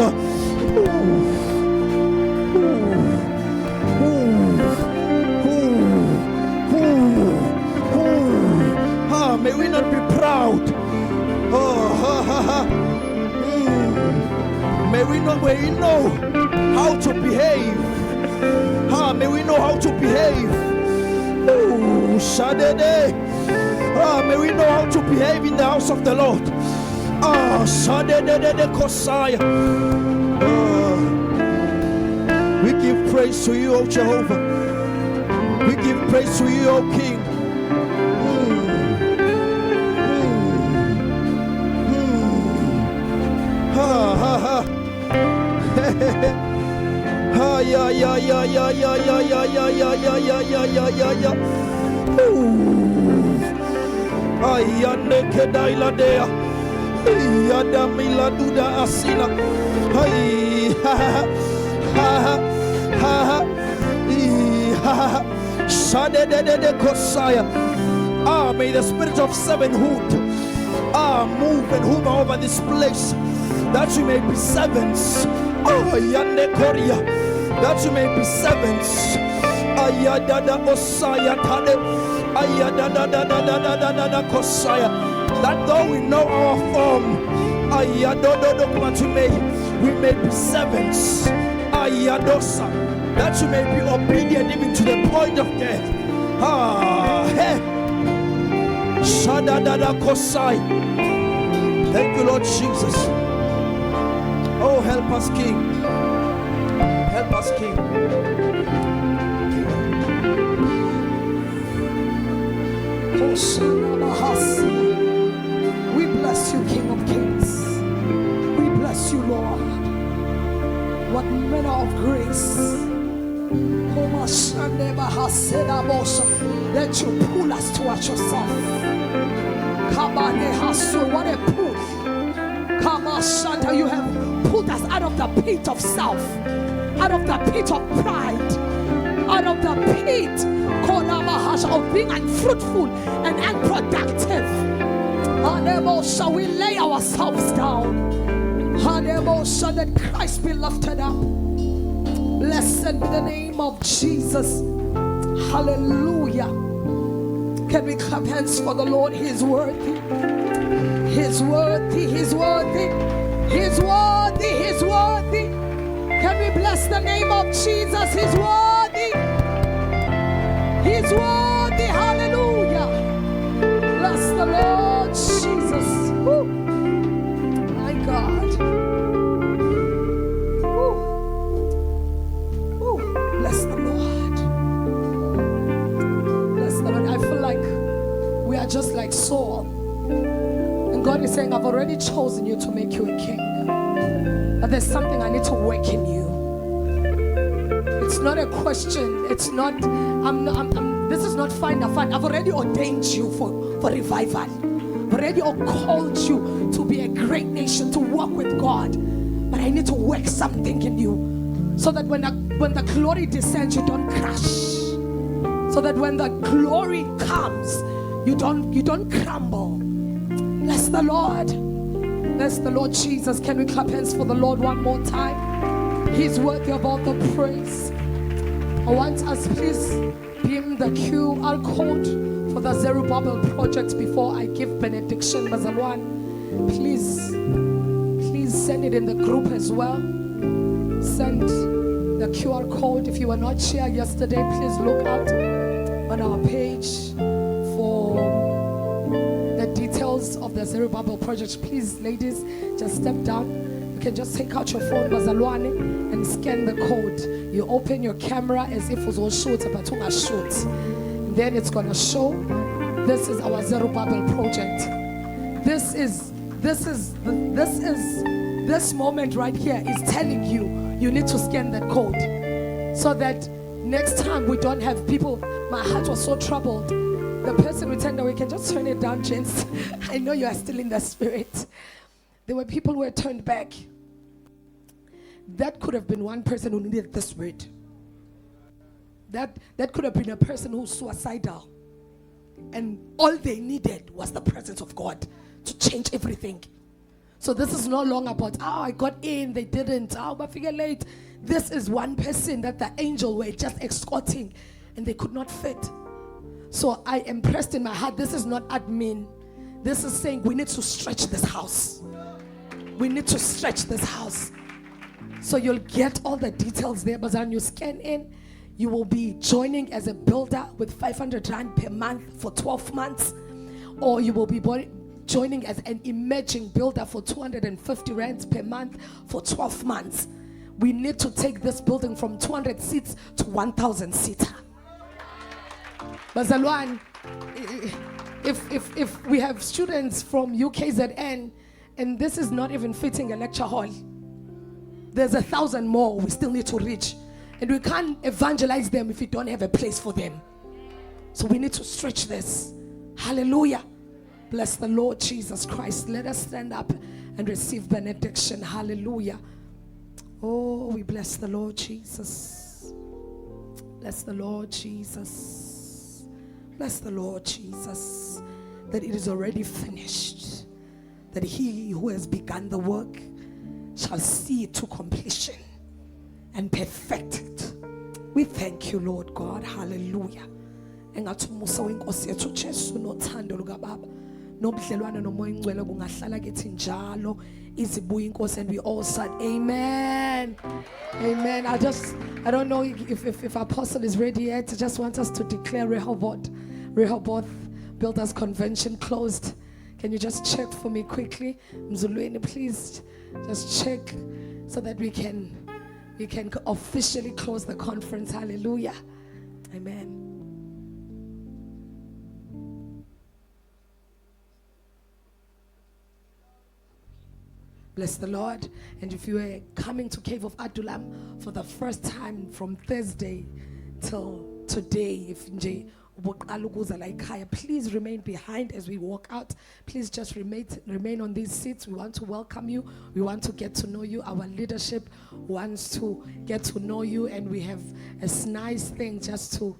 May we not be proud. May we know how to behave. May we know how to behave. Shadede. May we know how to behave in the house of the Lord. Shadede Kosaya. We give praise to you, O Jehovah. We give praise to you, O King. May the spirit of servanthood move and hover over this place, that you may be servants. Yande Korea, that you may be servants. Ayadada Osaya Tade, Ayadada Kosaya. That though we know our form, we may be servants. Ayadosa, that you may be obedient even to the point of death. Shadada Kosai. Thank you, Lord Jesus. Oh, help us, King. Help us, King. We bless you, King of Kings. We bless you, Lord. What manner of grace. That you pull us towards yourself. What a pull. You have pulled us out of the pit of self, out of the pit of pride, out of the pit of being unfruitful and unproductive. Shall we lay ourselves down? So that Christ be lifted up. Blessed be the name of Jesus. Hallelujah. Can we clap hands for the Lord? He is worthy. He's worthy. He's worthy. He's worthy. He's worthy. Can we bless the name of Jesus? He's worthy. He's worthy. Hallelujah. Bless the Lord Jesus. Woo. My God. Woo. Woo. Bless the Lord. Bless the Lord. I feel like we are just like Saul. And God is saying, I've already chosen you to make you a king. But there's something I need to work in you. It's not a question. It's not, this is not find a fun. I've already ordained you for revival. I've already called you to be a great nation, to walk with God. But I need to work something in you. So that when the glory descends, you don't crash. So that when the glory comes, you don't crumble. Bless the Lord. Bless the Lord Jesus. Can we clap hands for the Lord one more time? He's worthy of all the praise. I want us, please beam the QR code for the Zerubbabel project before I give benediction. Bazalwane, please send it in the group as well. Send the QR code. If you were not here yesterday, please look out on our page for the details of the Zerubbabel project. Please, ladies, just step down. You can just take out your phone, Bazalwane, and scan the code. You open your camera as if it was all shoot, but a shoot. Then it's gonna show. This is our Zerubbabel project. This moment right here is telling you need to scan that code, so that next time we don't have people. My heart was so troubled. The person returned away. Can just turn it down, gents. I know you are still in the spirit. There were people who had turned back. That could have been one person who needed this word. That could have been a person who's suicidal. And all they needed was the presence of God to change everything. So this is no longer about, I got in, they didn't. But figure late. This is one person that the angel were just escorting and they could not fit. So I am pressed in my heart. This is not admin. This is saying we need to stretch this house. We need to stretch this house. So you'll get all the details there. But when you scan in, you will be joining as a builder with 500 Rand per month for 12 months. Or you will be joining as an emerging builder for 250 Rand per month for 12 months. We need to take this building from 200 seats to 1,000 seater. Bazalwane, if we have students from UKZN, and this is not even fitting a lecture hall, there's 1,000 more we still need to reach. And we can't evangelize them if we don't have a place for them. So we need to stretch this. Hallelujah. Bless the Lord Jesus Christ. Let us stand up and receive benediction. Hallelujah. Oh, we bless the Lord Jesus. Bless the Lord Jesus. Bless the Lord Jesus. That it is already finished. That he who has begun the work shall see it to completion and perfect it. We thank you, Lord God. Hallelujah. Engathi umusa wenkosi yethu Jesu nothando luka Baba nobudlelwane nomoya ingcwele kungahlala kithi njalo izibuye inkosi, and we all said amen. Amen. I don't know if Apostle is ready yet. I just want us to declare Rehoboth Builders Convention closed. Can you just check for me quickly? Mzulweni, please just check so that we can officially close the conference. Hallelujah. Amen. Bless the Lord. And if you are coming to Cave of Adullam for the first time from Thursday till today, if ubuqala ukuza la ekhaya, please remain behind as we walk out. Please just remain on these seats. We want to welcome you. We want to get to know you. Our leadership wants to get to know you, and we have a nice thing just to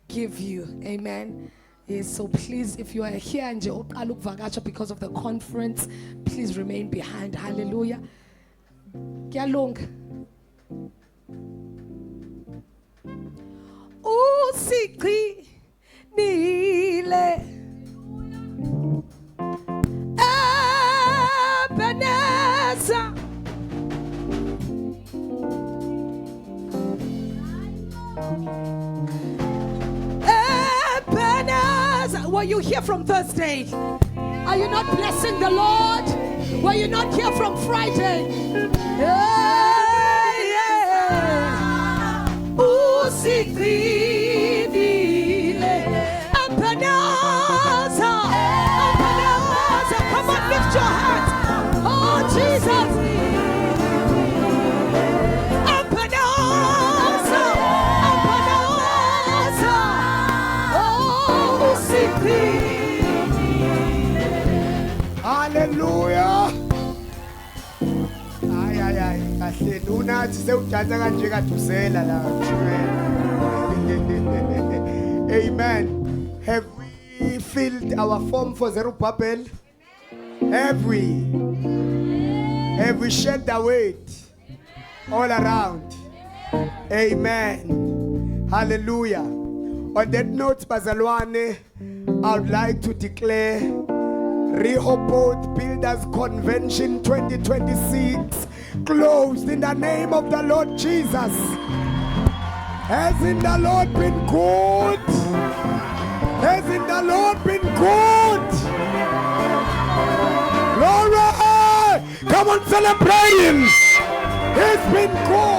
give you. Amen. Yes, so please, if you are here and you uqala ukuvakasha because of the conference, please remain behind. Hallelujah. Kuyalunga. Usigcinile Ebenezer, Ebenezer. Were you here from Thursday? Are you not blessing the Lord? Were you not here from Friday? Usigcinile Ebenezer, Ebenezer. Come on, lift your hands. Oh Jesus, Ebenezer, Ebenezer. Oh, usigcinile. Hallelujah. Ay kahle unathi sewudansa kanje kadusela la. Amen. Have we filled our form for Zerubbabel? Have we shed the weight all around? Amen. Hallelujah. On that note, Bazalwane, I would like to declare Rehoboth Builders Convention 2026 closed in the name of the Lord Jesus. Hasn't the Lord been good? Hasn't the Lord been good? Glory! Come on, celebrate Him! He's been good!